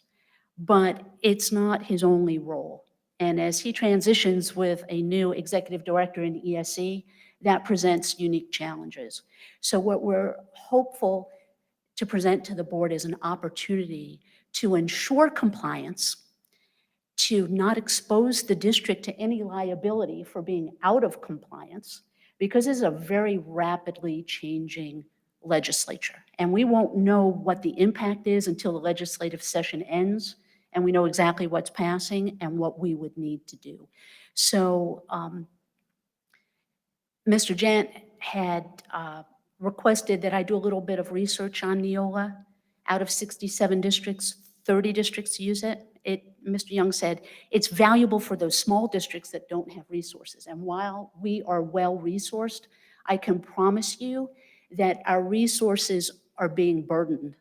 but it's not his only role. And as he transitions with a new executive director in ESE, that presents unique challenges. So what we're hopeful to present to the board is an opportunity to ensure compliance, to not expose the district to any liability for being out of compliance, because this is a very rapidly changing legislature. And we won't know what the impact is until the legislative session ends, and we know exactly what's passing and what we would need to do. So Mr. Gent had requested that I do a little bit of research on Neola. Out of 67 districts, 30 districts use it. Mr. Young said, it's valuable for those small districts that don't have resources. And while we are well-resourced, I can promise you that our resources are being burdened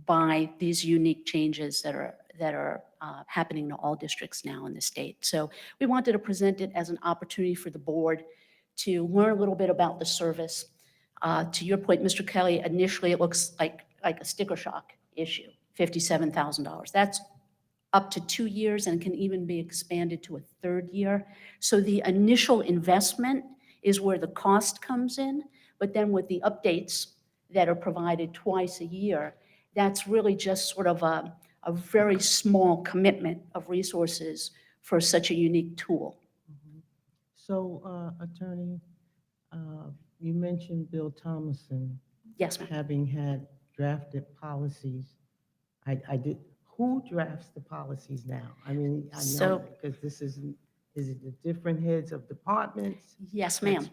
by these unique changes that are happening to all districts now in the state. So we wanted to present it as an opportunity for the board to learn a little bit about the service. To your point, Mr. Kelly, initially it looks like a sticker shock issue, $57,000. That's up to 2 years and can even be expanded to a third year. So the initial investment is where the cost comes in, but then with the updates that are provided twice a year, that's really just sort of a very small commitment of resources for such a unique tool. So, Attorney, you mentioned Bill Thomason Yes, ma'am. having had drafted policies. I did, who drafts the policies now? I mean, I know, So- because is it the different heads of departments? Yes, ma'am. That's-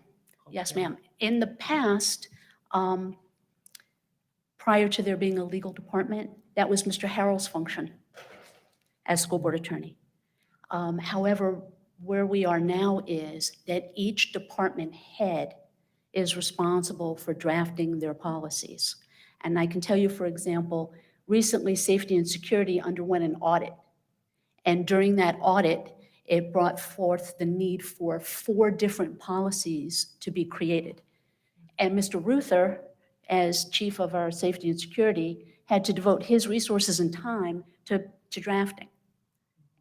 Yes, okay. ma'am. In the past, prior to there being a legal department, that was Mr. Harrell's function as school board attorney. However, where we are now is that each department head is responsible for drafting their policies. And I can tell you, for example, recently Safety and Security underwent an audit. And during that audit, it brought forth the need for 4 different policies to be created. And Mr. Ruther, as chief of our Safety and Security, had to devote his resources and time to drafting.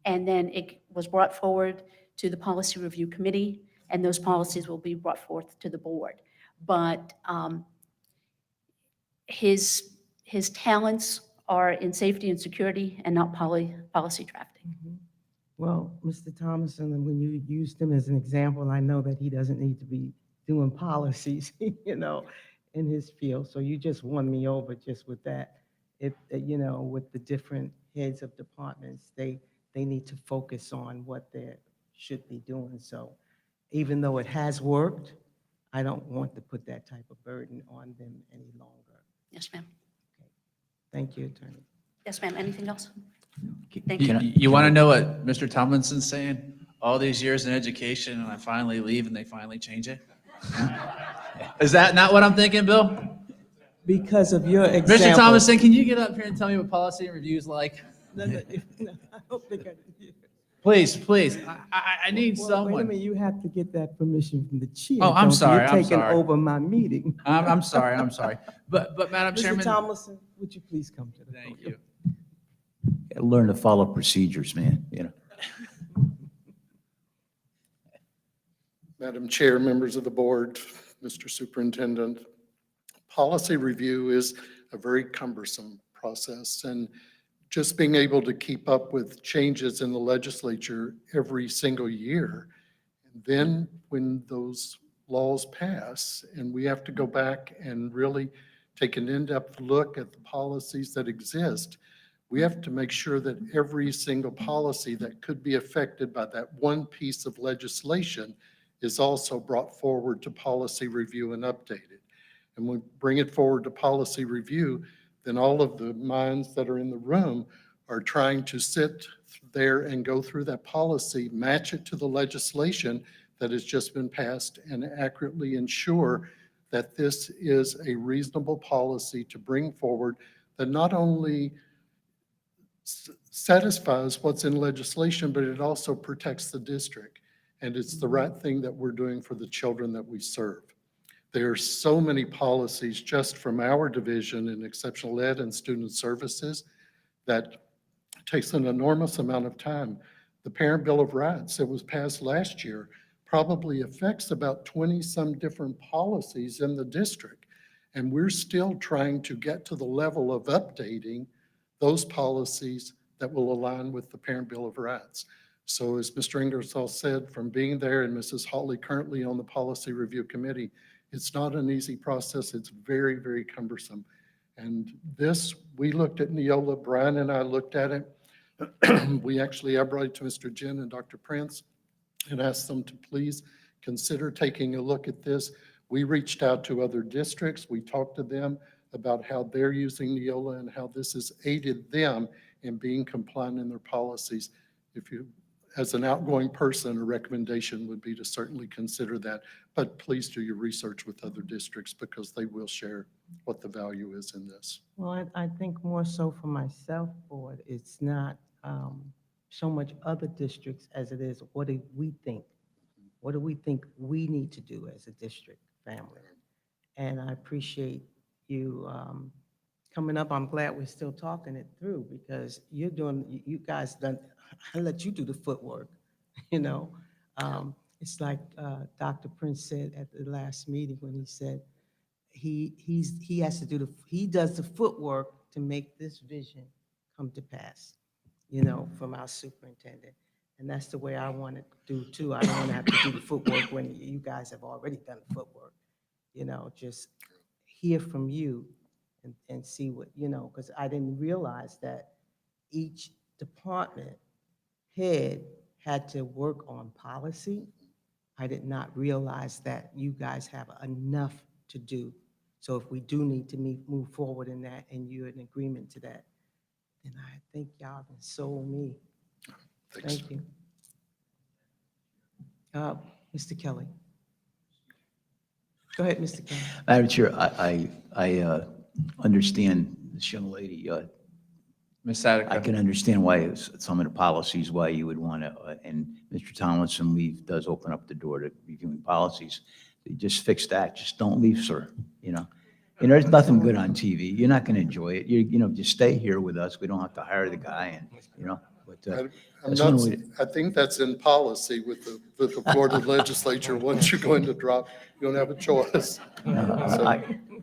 And then it was brought forward to the Policy Review Committee, and those policies will be brought forth to the board. But his talents are in safety and security and not policy drafting. Mhm. Well, Mr. Thomason, and when you used him as an example, I know that he doesn't need to be doing policies, in his field. So you just won me over just with that. With the different heads of departments, they need to focus on what they should be doing. So even though it has worked, I don't want to put that type of burden on them any longer. Yes, ma'am. Thank you, Attorney. Yes, ma'am. Anything else? Thank You, you. you want to know what Mr. Tomlinson's saying? All these years in education, and I finally leave and they finally change it? Is that not what I'm thinking, Bill? Because of your example. Mr. Thomason, can you get up here and tell me what policy and review is like? No, I don't think I did. Please, please, I need Well, wait a someone. minute, you have to get that permission from the chair. Oh, I'm don't you? sorry, You're I'm taking sorry. over my meeting. I'm sorry, I'm sorry. But Madam Mr. Chairman, Tomlinson, would you please come to the thank podium? you. Gotta learn to follow procedures, man. Madam Chair, members of the board, Mr. Superintendent, policy review is a very cumbersome process, and just being able to keep up with changes in the legislature every single year. And then when those laws pass and we have to go back and really take an in-depth look at the policies that exist, we have to make sure that every single policy that could be affected by that one piece of legislation is also brought forward to policy review and updated. And when we bring it forward to policy review, then all of the minds that are in the room are trying to sit there and go through that policy, match it to the legislation that has just been passed, and accurately ensure that this is a reasonable policy to bring forward that not only satisfies what's in legislation, but it also protects the district. And it's the right thing that we're doing for the children that we serve. There are so many policies just from our division in exceptional ed and student services that takes an enormous amount of time. The Parent Bill of Rights that was passed last year probably affects about 20-some different policies in the district. And we're still trying to get to the level of updating those policies that will align with the Parent Bill of Rights. So as Mr. Ingersoll said, from being there and Mrs. Hawley currently on the Policy Review Committee, it's not an easy process. It's very, very cumbersome. And this, we looked at Neola, Brian and I looked at it. I brought it to Mr. Jen and Dr. Prince and asked them to please consider taking a look at this. We reached out to other districts. We talked to them about how they're using Neola and how this has aided them in being compliant in their policies. If you, as an outgoing person, a recommendation would be to certainly consider that. But please do your research with other districts because they will share what the value is in this. Well, I think more so for myself, Board, it's not so much other districts as it is, what do we think? What do we think we need to do as a district family? And I appreciate you coming up. I'm glad we're still talking it through because you're doing, you guys done, I let you do the footwork, you know? It's like Dr. Prince said at the last meeting when he said, he has to do he does the footwork to make this vision come to pass, you know, from our superintendent. And that's the way I want to do too. I don't want to have to do the footwork when you guys have already done the footwork, you know, just hear from you and see what, you know, because I didn't realize that each department head had to work on policy. I did not realize that you guys have enough to do. So if we do need to move forward in that and you're in agreement to that, then I think y'all have sold me. Thanks. Thank you. Mr. Kelly. Go ahead, Mr. Kelly. Madam Chair, I understand this young lady. Ms. Sadek. I can understand why some of the policies, why you would want to, and Mr. Tomlinson leave does open up the door to reviewing policies. You just fix that. Just don't leave, sir, you know. And there's nothing good on TV. You're not going to enjoy it. You know, just stay here with us. We don't have to hire the guy and, you know, but I'm that's not, one way I think that's in policy with the Florida legislature. Once you're going to drop, you don't have a choice.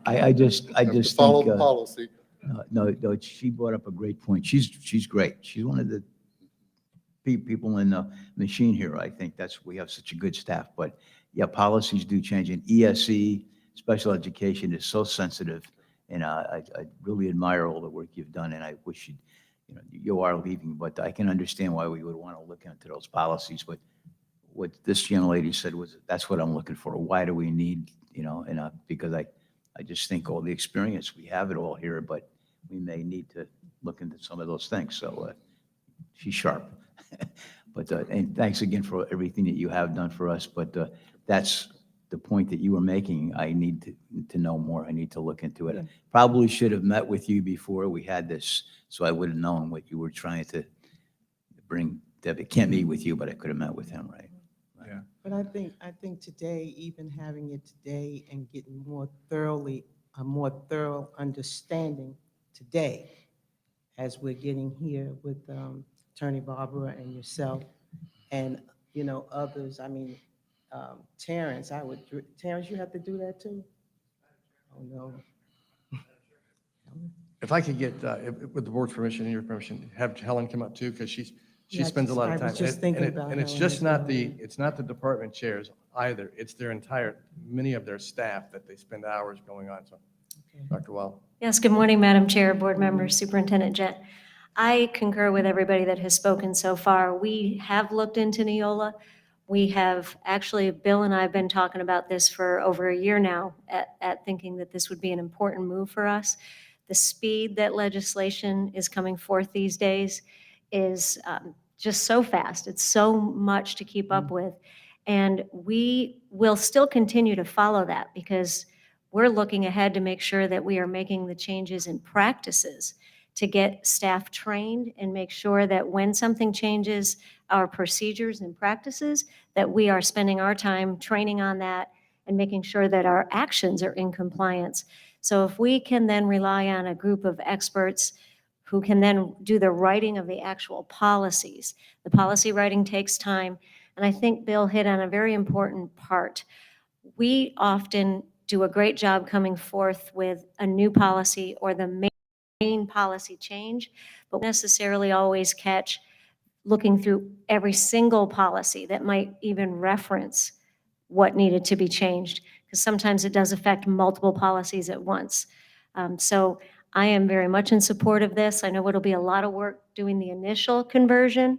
I just You have to think, follow the policy. no, she brought up a great point. She's great. She's one of the people in the machine here. I think we have such a good staff, but yeah, policies do change, and ESE, special education, is so sensitive, and I really admire all the work you've done, and I wish you are leaving, but I can understand why we would want to look into those policies. But what this young lady said was, that's what I'm looking for. Why do we need, you know, and because I just think all the experience, we have it all here, but we may need to look into some of those things. So she's sharp. But, and thanks again for everything that you have done for us. But that's the point that you were making. I need to know more. I need to look into it. Yeah. Probably should have met with you before we had this, so I would have known what you were trying to bring. Debbie can't meet with you, but I could have met with him, right? Yeah. But I think today, even having it today and getting a more thorough understanding today, as we're getting here with Attorney Barbara and yourself and, you know, others. I mean, Terrence, Terrence, you have to do that too? Oh, no. If I could get, with the board's permission and your permission, have Helen come up too, because she Yeah, spends a lot of I time. was just thinking about And it's Helen just as not well. it's not the department chairs either. It's many of their staff that they spend hours going on. So, Okay. Dr. Wild. Yes, good morning, Madam Chair, board members, Superintendent Jett. I concur with everybody that has spoken so far. We have looked into Neola. We have, actually, Bill and I have been talking about this for over a year now at thinking that this would be an important move for us. The speed that legislation is coming forth these days is just so fast. It's so much to keep up with. And we will still continue to follow that because we're looking ahead to make sure that we are making the changes in practices to get staff trained and make sure that when something changes our procedures and practices, that we are spending our time training on that and making sure that our actions are in compliance. So if we can then rely on a group of experts who can then do the writing of the actual policies. The policy writing takes time, and I think Bill hit on a very important part. We often do a great job coming forth with a new policy or the main policy change, but we necessarily always catch looking through every single policy that might even reference what needed to be changed, because sometimes it does affect multiple policies at once. So I am very much in support of this. I know it'll be a lot of work doing the initial conversion.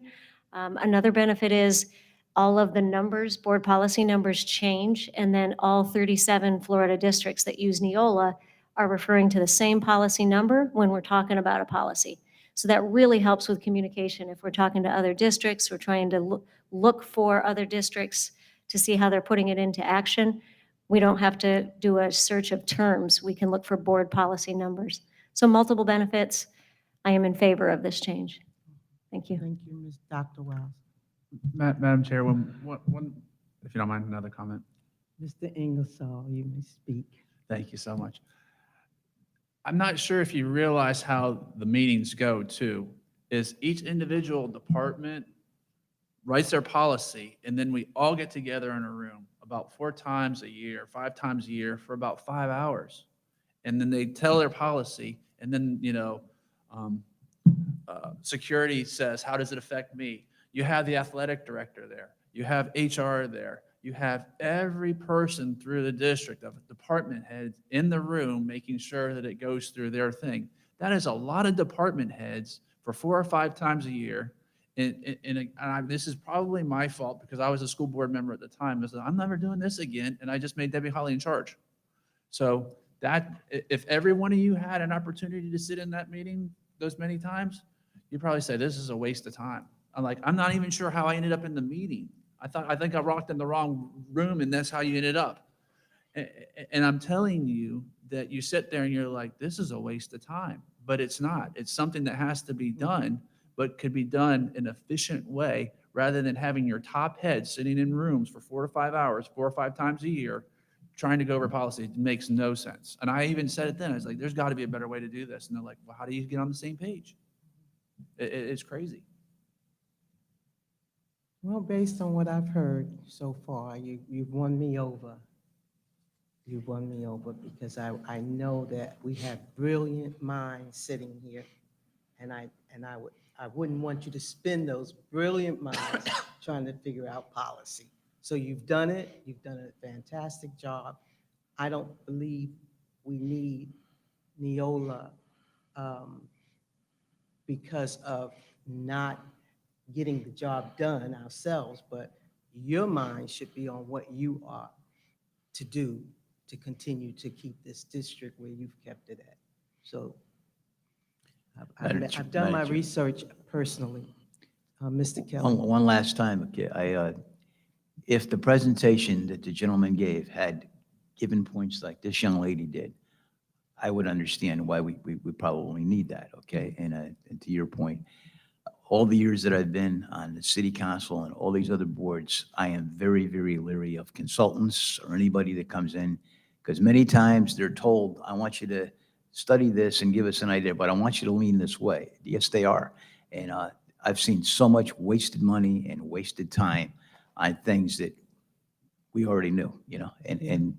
Another benefit is all of the numbers, board policy numbers change, and then all 37 Florida districts that use Neola are referring to the same policy number when we're talking about a policy. So that really helps with communication. If we're talking to other districts, we're trying to look for other districts to see how they're putting it into action. We don't have to do a search of terms. We can look for board policy numbers. So multiple benefits. I am in favor of this change. Thank you. Thank you, Ms. Dr. Wiles. Madam Chair, if you don't mind, another comment. Mr. Ingersoll, you may speak. Thank you so much. I'm not sure if you realize how the meetings go too, is each individual department writes their policy, and then we all get together in a room about 4 times a year, 5 times a year for about 5 hours. And then they tell their policy, and then, security says, how does it affect me? You have the athletic director there. You have HR there. You have every person through the district of department heads in the room making sure that it goes through their thing. That is a lot of department heads for 4 or 5 times a year. And this is probably my fault because I was a school board member at the time. I said, I'm never doing this again. And I just made Debbie Holly in charge. So if every one of you had an opportunity to sit in that meeting those many times, you'd probably say, this is a waste of time. I'm not even sure how I ended up in the meeting. I think I walked in the wrong room and that's how you ended up. And I'm telling you that you sit there and you're like, this is a waste of time, but it's not. It's something that has to be done, but could be done in an efficient way rather than having your top heads sitting in rooms for 4 to 5 hours, 4 or 5 times a year, trying to go over policy. It makes no sense. And I even said it then, I was like, there's got to be a better way to do this. And they're like, well, how do you get on the same page? It's crazy. Well, based on what I've heard so far, you've won me over. You've won me over because I know that we have brilliant minds sitting here, and I wouldn't want you to spend those brilliant minds trying to figure out policy. So you've done it. You've done a fantastic job. I don't believe we need Neola because of not getting the job done ourselves, but your mind should be on what you are to do to continue to keep this district where you've kept it at. So I've done my Madam Chair. research personally. Mr. Kelly. One last time, okay, if the presentation that the gentleman gave had given points like this young lady did, I would understand why we probably need that, okay? And to your point, all the years that I've been on the city council and all these other boards, I am very, very leery of consultants or anybody that comes in, because many times they're told, I want you to study this and give us an idea, but I want you to lean this way. Yes, they are. And I've seen so much wasted money and wasted time on things that we already knew, and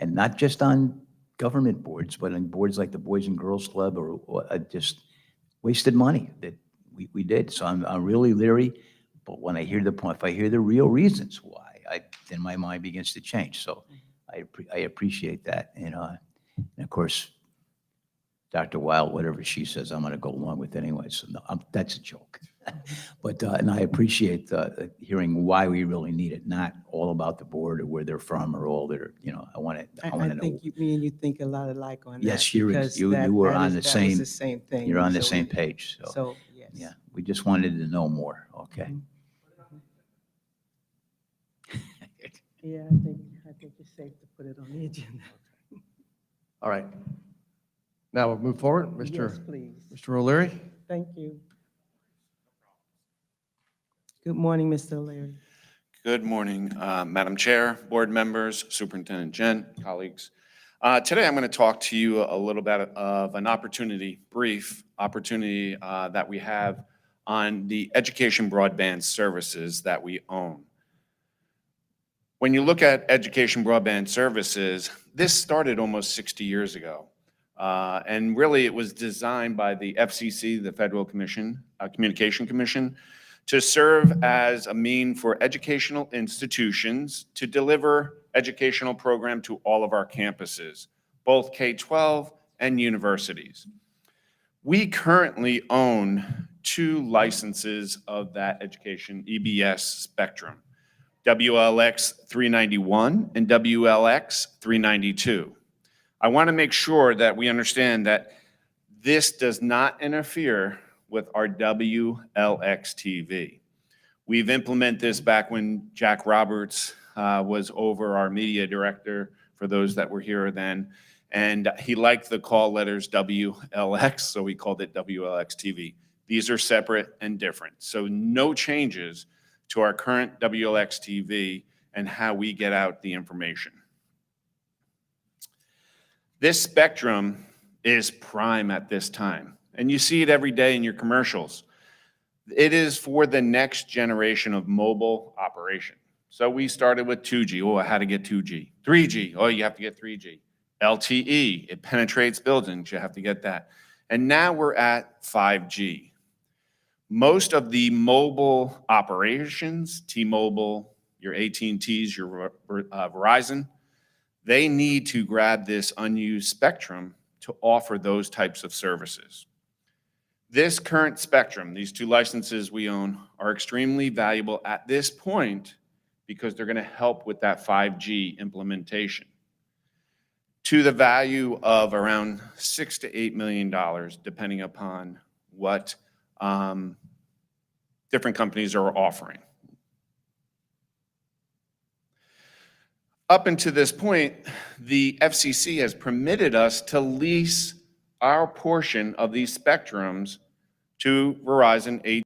not just on government boards, but on boards like the Boys and Girls Club or just wasted money that we did. So I'm really leery, but when I hear if I hear the real reasons why, then my mind begins to change. So I appreciate that. And of course, Dr. Wild, whatever she says, I'm going to go along with anyway. So no, that's a joke. But and I appreciate hearing why we really need it, not all about the board or where they're from or all their, I want to I know. think me and you think a lot alike on that. Yes, because you that- were that on is- the that was same, the same thing. you're on the So same we- page. So, So, yes. yeah, we just wanted to know more. Okay. Mhm. Yeah, I think it's safe to put it on the agenda. All right. Now we'll move forward. Yes, Mr. please. O'Leary. Thank you. Good morning, Mr. O'Leary. Good morning, Madam Chair, board members, Superintendent Gent, colleagues. Today, I'm going to talk to you a little bit of an brief opportunity that we have on the education broadband services that we own. When you look at education broadband services, this started almost 60 years ago. And really, it was designed by the FCC, the Federal Communication Commission, to serve as a means for educational institutions to deliver educational program to all of our campuses, both K-12 and universities. We currently own two licenses of that education EBS spectrum, WLX 391 and WLX 392. I want to make sure that we understand that this does not interfere with our WLX TV. We've implemented this back when Jack Roberts was over our media director, for those that were here then, and he liked the call letters WLX, so we called it WLX TV. These are separate and different, so no changes to our current WLX TV and how we get out the information. This spectrum is prime at this time, and you see it every day in your commercials. It is for the next generation of mobile operation. So we started with 2G. Oh, I had to get 2G. 3G. Oh, you have to get 3G. LTE. It penetrates buildings. You have to get that. And now we're at 5G. Most of the mobile operations, T-Mobile, your AT&Ts, your Verizon, they need to grab this unused spectrum to offer those types of services. This current spectrum, these two licenses we own, are extremely valuable at this point because they're going to help with that 5G implementation to the value of around $6 to $8 million, depending upon what different companies are offering. Up until this point, the FCC has permitted us to lease our portion of these spectrums to Verizon,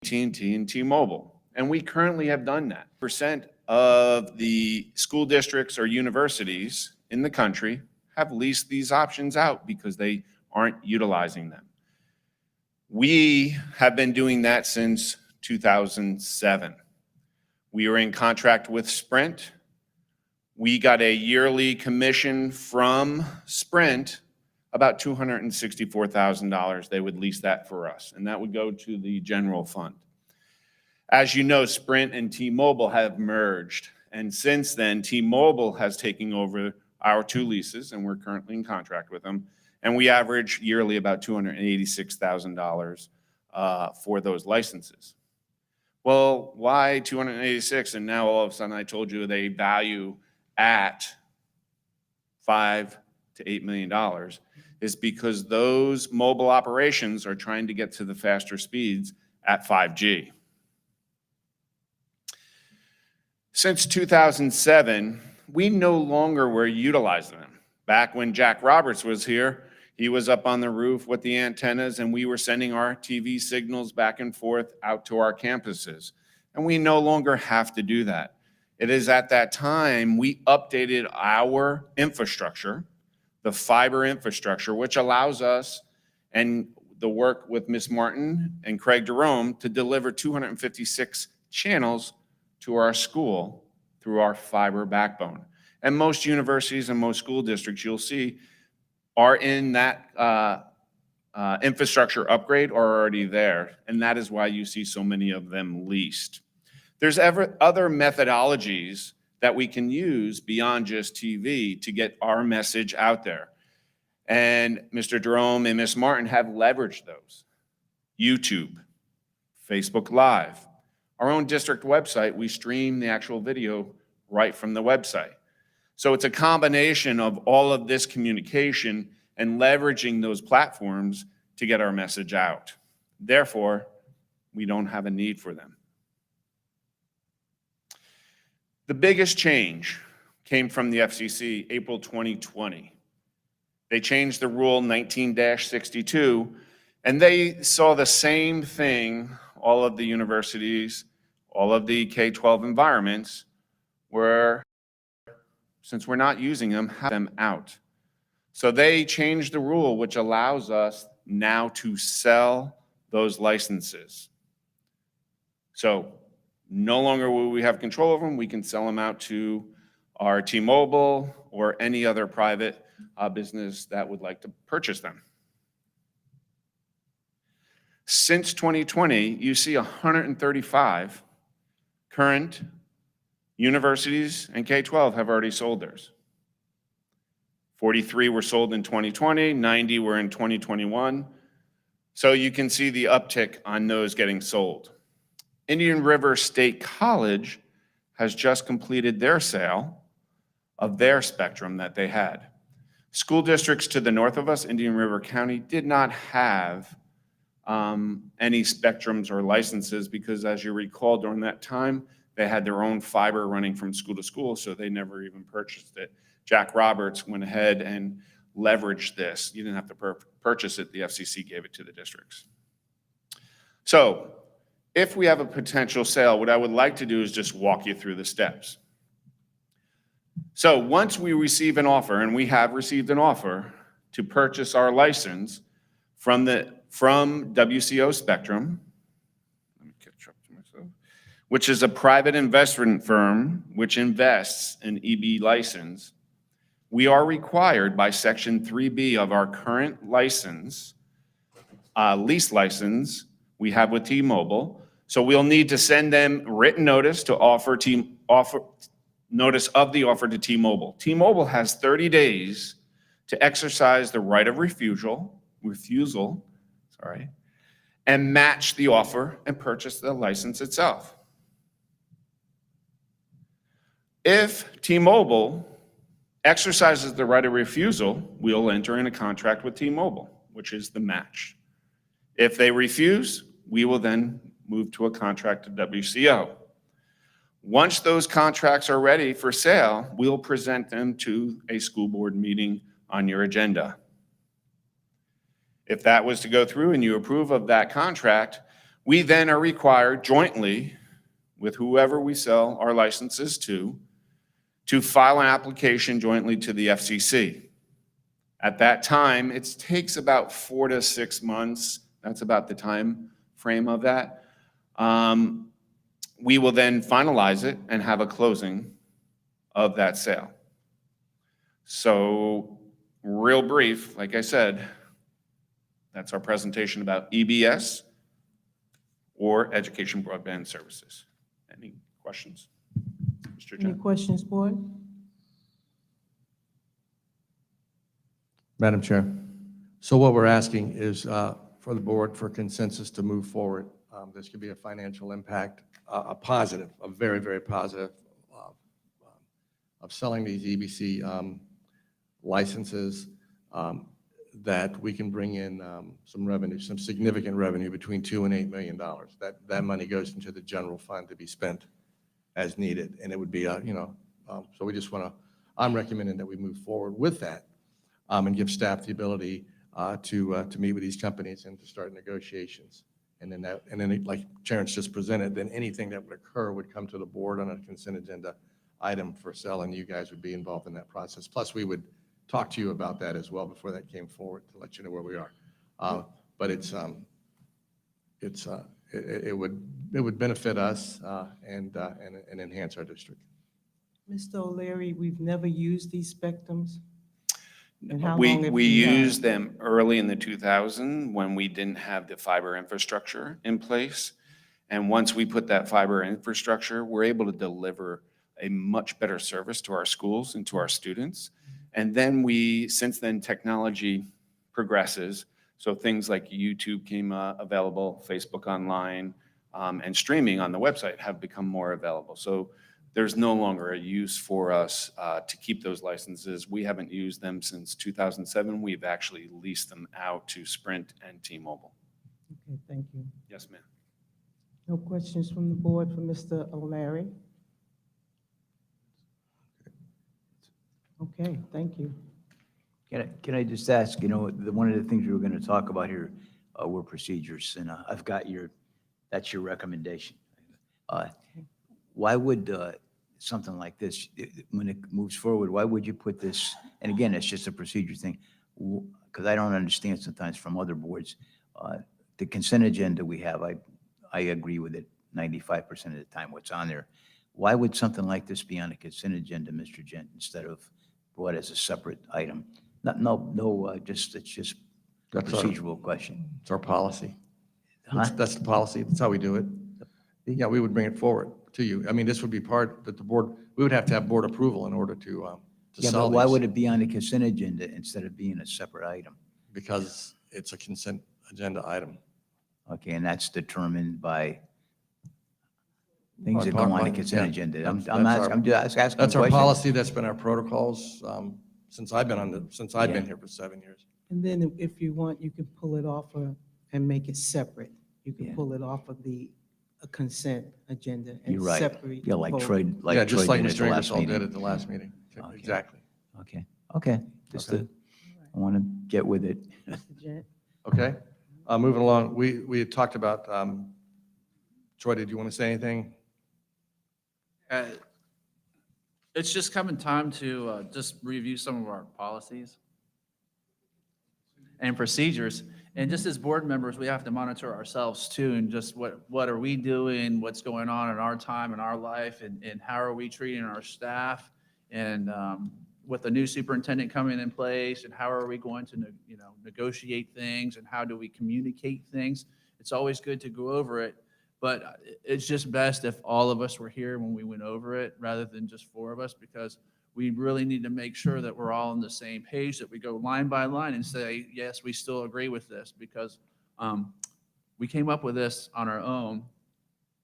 AT&T, and T-Mobile. And we currently have done that. Percent of the school districts or universities in the country have leased these options out because they aren't utilizing them. We have been doing that since 2007. We were in contract with Sprint. We got a yearly commission from Sprint, about $264,000. They would lease that for us, and that would go to the general fund. As you know, Sprint and T-Mobile have merged, and since then, T-Mobile has taken over our two leases, and we're currently in contract with them, and we average yearly about $286,000 for those licenses. Well, why 286? And now all of a sudden I told you they value at $5 to $8 million is because those mobile operations are trying to get to the faster speeds at 5G. Since 2007, we no longer were utilizing them. Back when Jack Roberts was here, he was up on the roof with the antennas, and we were sending our TV signals back and forth out to our campuses. And we no longer have to do that. It is at that time we updated our infrastructure, the fiber infrastructure, which allows us and the work with Ms. Martin and Craig Jerome to deliver 256 channels to our school through our fiber backbone. And most universities and most school districts, you'll see, are in that infrastructure upgrade or already there, and that is why you see so many of them leased. There's other methodologies that we can use beyond just TV to get our message out there. And Mr. Jerome and Ms. Martin have leveraged those. YouTube, Facebook Live, our own district website, we stream the actual video right from the website. So it's a combination of all of this communication and leveraging those platforms to get our message out. Therefore, we don't have a need for them. The biggest change came from the FCC April 2020. They changed the rule 19-62, and they saw the same thing, all of the universities, all of the K-12 environments, where since we're not using them, have them out. So they changed the rule, which allows us now to sell those licenses. So no longer will we have control over them. We can sell them out to our T-Mobile or any other private business that would like to purchase them. Since 2020, you see 135 current universities and K-12 have already sold theirs. 43 were sold in 2020, 90 were in 2021. So you can see the uptick on those getting sold. Indian River State College has just completed their sale of their spectrum that they had. School districts to the north of us, Indian River County, did not have any spectrums or licenses because, as you recall, during that time, they had their own fiber running from school to school, so they never even purchased it. Jack Roberts went ahead and leveraged this. You didn't have to purchase it. The FCC gave it to the districts. So if we have a potential sale, what I would like to do is just walk you through the steps. So once we receive an offer, and we have received an offer to purchase our license from WCO Spectrum, let me catch up to myself, which is a private investment firm which invests in EB license, we are required by Section 3B of our current license, lease license we have with T-Mobile. So we'll need to send them written notice to notice of the offer to T-Mobile. T-Mobile has 30 days to exercise the right of refusal, and match the offer and purchase the license itself. If T-Mobile exercises the right of refusal, we'll enter in a contract with T-Mobile, which is the match. If they refuse, we will then move to a contract to WCO. Once those contracts are ready for sale, we'll present them to a school board meeting on your agenda. If that was to go through and you approve of that contract, we then are required jointly with whoever we sell our licenses to file an application jointly to the FCC. At that time, it takes about 4 to 6 months. That's about the time frame of that. We will then finalize it and have a closing of that sale. So real brief, like I said, that's our presentation about EBS or Education Broadband Services. Any questions? Mr. Any Jen? questions, board? Madam Chair, so what we're asking is for the board for consensus to move forward. This could be a financial impact, a positive, a very, very positive of selling these EBC licenses that we can bring in some revenue, some significant revenue between $2 and $8 million. That money goes into the general fund to be spent as needed. And it would be, so we just want to, I'm recommending that we move forward with that and give staff the ability to meet with these companies and to start negotiations. And then like Terrence just presented, then anything that would occur would come to the board on a consent agenda item for sale, and you guys would be involved in that process. Plus, we would talk to you about that as well before that came forward to let you know where we are. But it would benefit us and enhance our district. Mr. O'Leary, we've never used these spectrums? And how long have We you had? used them early in the 2000s when we didn't have the fiber infrastructure in place. And once we put that fiber infrastructure, we're able to deliver a much better service to our schools and to our students. And then since then, technology progresses. So things like YouTube came available, Facebook Online, and streaming on the website have become more available. So there's no longer a use for us to keep those licenses. We haven't used them since 2007. We've actually leased them out to Sprint and T-Mobile. Okay, thank you. Yes, ma'am. No questions from the board for Mr. O'Leary? Okay, thank you. Can I just ask, one of the things we were going to talk about here were procedures, and I've got that's your recommendation. Why would something like this, when it moves forward, why would you put this, and again, it's just a procedure thing, because I don't understand sometimes from other boards, the consent agenda we have, I agree with it 95% of the time what's on there. Why would something like this be on a consent agenda, Mr. Gent, instead of brought as a separate item? It's just a procedural question. It's our policy. Huh? That's the policy. That's how we do it. Yeah, we would bring it forward to you. I mean, this would be part that the board, we would have to have board approval in order to Yeah, sell but why these. would it be on the consent agenda instead of being a separate item? Because it's a consent agenda item. Okay, and that's determined by things that By- go on by- the consent yeah, agenda. that's- I'm that's asking, our- I'm just asking a That's our question. policy, that's been our protocols since I've been Yeah. here for 7 years. And then if you want, you can pull it off and make it separate. You Yeah. can pull it off of the consent agenda and You're right. separate. Yeah, like vote. Troy, Yeah, like just Troy like did at Mr. the last Ingersoll did meeting. at the last meeting. Okay. Exactly. Okay, just Okay. I want to get with it. Mr. Gent? Okay, moving along, we had talked about, Troy, did you want to say anything? It's just coming time to just review some of our policies and procedures. And just as board members, we have to monitor ourselves too, and just what are we doing, what's going on in our time, in our life, and how are we treating our staff? And with the new superintendent coming in place, and how are we going to, negotiate things, and how do we communicate things? It's always good to go over it, but it's just best if all of us were here when we went over it, rather than just 4 of us, because we really need to make sure that we're all on the same page, that we go line by line and say, yes, we still agree with this, because we came up with this on our own,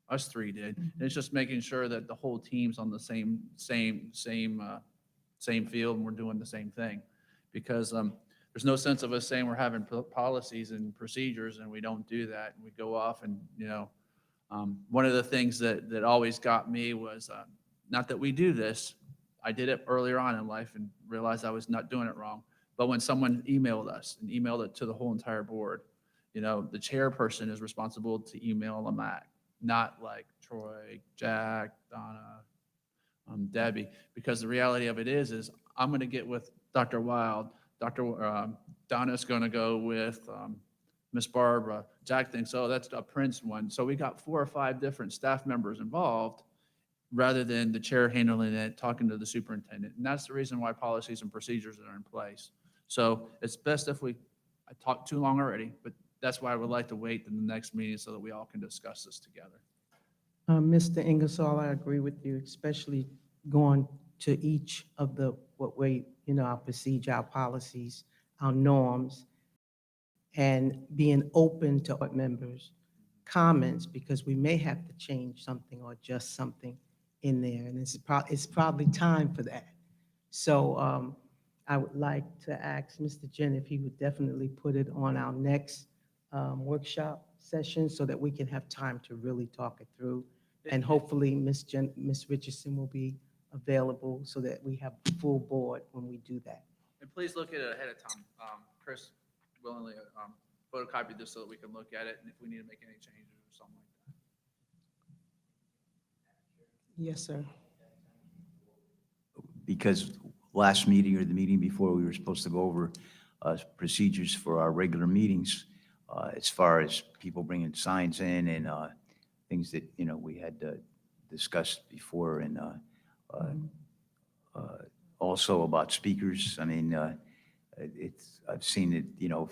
us 3 did. And it's just making sure that the whole team's on the same field, and we're doing the same thing. Because there's no sense of us saying we're having policies and procedures and we don't do that, and we go off and, one of the things that always got me was, not that we do this, I did it earlier on in life and realized I was not doing it wrong. But when someone emailed us and emailed it to the whole entire board, the chairperson is responsible to email them back, not like Troy, Jack, Donna, Debbie, because the reality of it is I'm going to get with Dr. Wild, Donna's going to go with Miss Barbara. Jack thinks, oh, that's a Prince one. So we got 4 or 5 different staff members involved, rather than the chair handling it, talking to the superintendent. And that's the reason why policies and procedures are in place. So it's best if I talked too long already, but that's why I would like to wait in the next meeting so that we all can discuss this together. Mr. Ingersoll, I agree with you, especially going to each of our procedure, our policies, our norms, and being open to our members' comments, because we may have to change something or adjust something in there, and it's probably time for that. So I would like to ask Mr. Jen if he would definitely put it on our next workshop session so that we can have time to really talk it through. And hopefully Ms. Richardson will be available so that we have a full board when we do that. And please look at it ahead of time. Chris willingly photocopied this so that we can look at it, and if we need to make any changes or something like that. Yes, sir. Because last meeting or the meeting before, we were supposed to go over procedures for our regular meetings, as far as people bringing signs in and things that, we had discussed before, and also about speakers. I mean, I've seen it,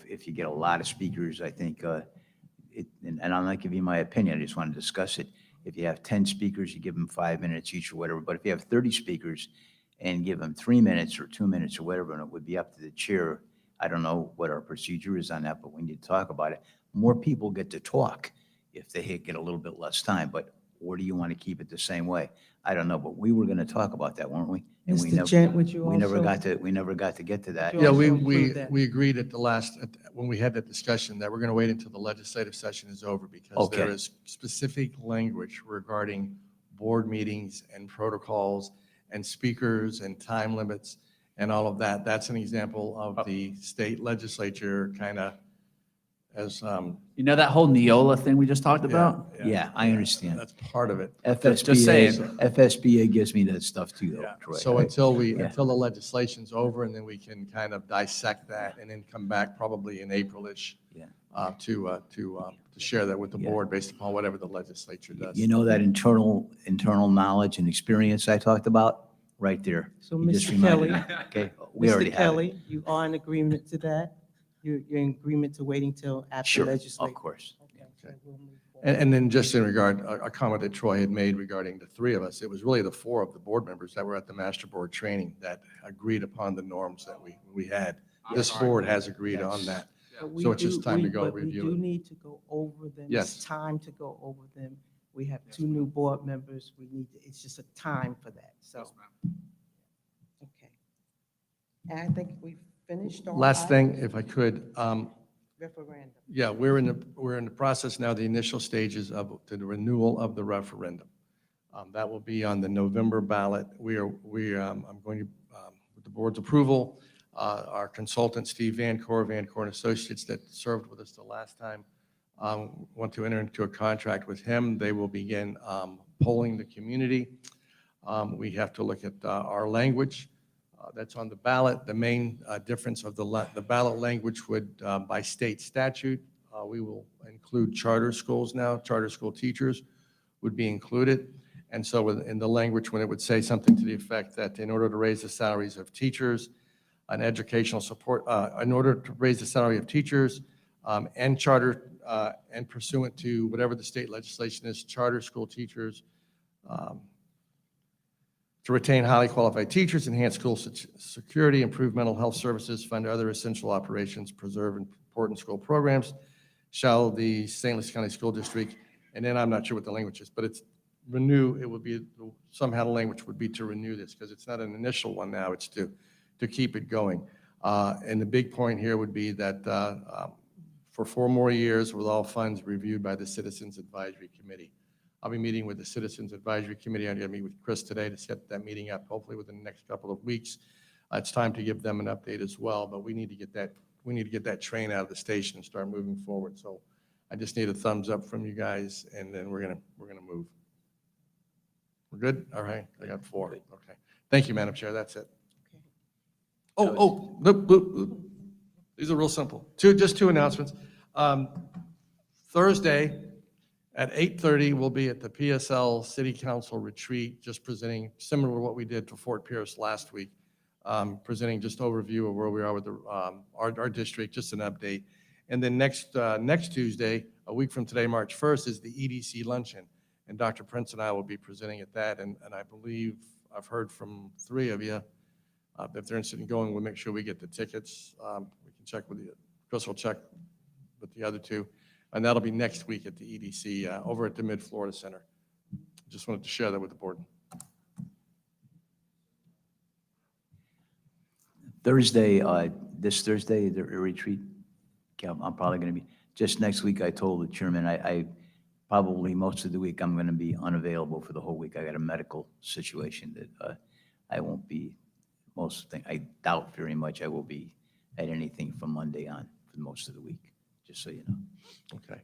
if you get a lot of speakers, I think, and I'm not giving you my opinion, I just want to discuss it. If you have 10 speakers, you give them 5 minutes each or whatever. But if you have 30 speakers and give them 3 minutes or 2 minutes or whatever, and it would be up to the chair. I don't know what our procedure is on that, but we need to talk about it. More people get to talk if they get a little bit less time, or do you want to keep it the same way? I don't know, but we were going to talk about that, weren't we? And we Mr. Gent, would you also? we never got to get to that. You Yeah, also we include that. agreed when we had that discussion, that we're going to wait until the legislative session is over, because there Okay. is specific language regarding board meetings and protocols and speakers and time limits and all of that. That's an example of the state legislature kind of as. That whole Neola thing we just talked about? Yeah, I understand. That's part of it. Just saying. FSBA gives me that stuff too, though, Yeah. Troy. So until Yeah. until the legislation's over, and then we can kind of dissect that and then come back probably in April-ish Yeah. to share that with the Yeah. board based upon whatever the legislature does. You know that internal knowledge and experience I talked about? Right there. So, You just Mr. reminded Kelly, me, okay? We already Mr. have it. Kelly, you are in agreement to that? You're in agreement to waiting till after Sure, legislature? of course. Okay, so we'll move forward. And then just in regard, a comment that Troy had made regarding the 3 of us, it was really the 4 of the board members that were at the master board training that agreed upon the norms that we had. This board has agreed on that. But we So it's just do- time to we- go but review We it. do need to go over them. Yes. It's time to go over them. We have two new board members. We need, it's just a time for that, so. Okay. And I think we finished all. Last thing, items. if I could, Referendum. yeah, we're in the process now, the initial stages of the renewal of the referendum. That will be on the November ballot. I'm going to, with the board's approval, our consultant, Steve Van Coor Associates, that served with us the last time, want to enter into a contract with him. They will begin polling the community. We have to look at our language that's on the ballot. The main difference of the ballot language would, by state statute, we will include charter schools now. Charter school teachers would be included. And so in the language, when it would say something to the effect that in order to raise the salaries of teachers, an educational support, in order to raise the salary of teachers and charter and pursuant to whatever the state legislation is, charter school teachers, to retain highly qualified teachers, enhance school security, improve mental health services, fund other essential operations, preserve important school programs, shall the St. Lucie County School District, and then I'm not sure what the language is, but it's renew, it would be, somehow the language would be to renew this, because it's not an initial one now, it's to keep it going. And the big point here would be that for 4 more years, with all funds reviewed by the Citizens Advisory Committee. I'll be meeting with the Citizens Advisory Committee. I'm going to meet with Chris today to set that meeting up, hopefully within the next couple of weeks. It's time to give them an update as well, but we need to get that train out of the station and start moving forward. So I just need a thumbs up from you guys, and then we're gonna move. We're good? All right, I got 4. Okay. Thank you, Madam Chair, that's it. Look. These are real simple. Just 2 announcements. Thursday at 8:30, we'll be at the PSL City Council retreat, just presenting, similar to what we did for Fort Pierce last week, presenting just overview of where we are with our district, just an update. And then next Tuesday, a week from today, March 1st, is the EDC Luncheon. And Dr. Prince and I will be presenting at that. And I believe I've heard from 3 of you. If they're interested in going, we'll make sure we get the tickets. We can check with you. Chris will check with the other 2. And that'll be next week at the EDC over at the Mid-Florida Center. Just wanted to share that with the board. Thursday, this Thursday, the retreat, I'm probably going to be, just next week, I told the chairman, I probably most of the week, I'm going to be unavailable for the whole week. I got a medical situation that I won't be, I doubt very much I will be at anything from Monday on for most of the week, just so you know. Okay.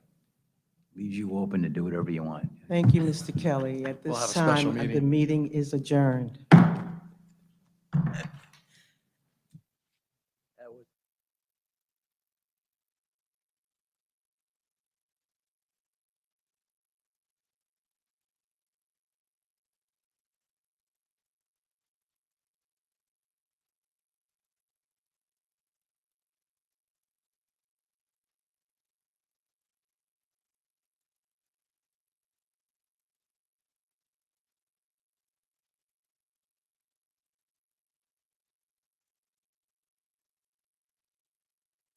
Leaves you open to do whatever you want. Thank you, Mr. Kelly. At We'll have this a special time, the meeting. meeting is adjourned.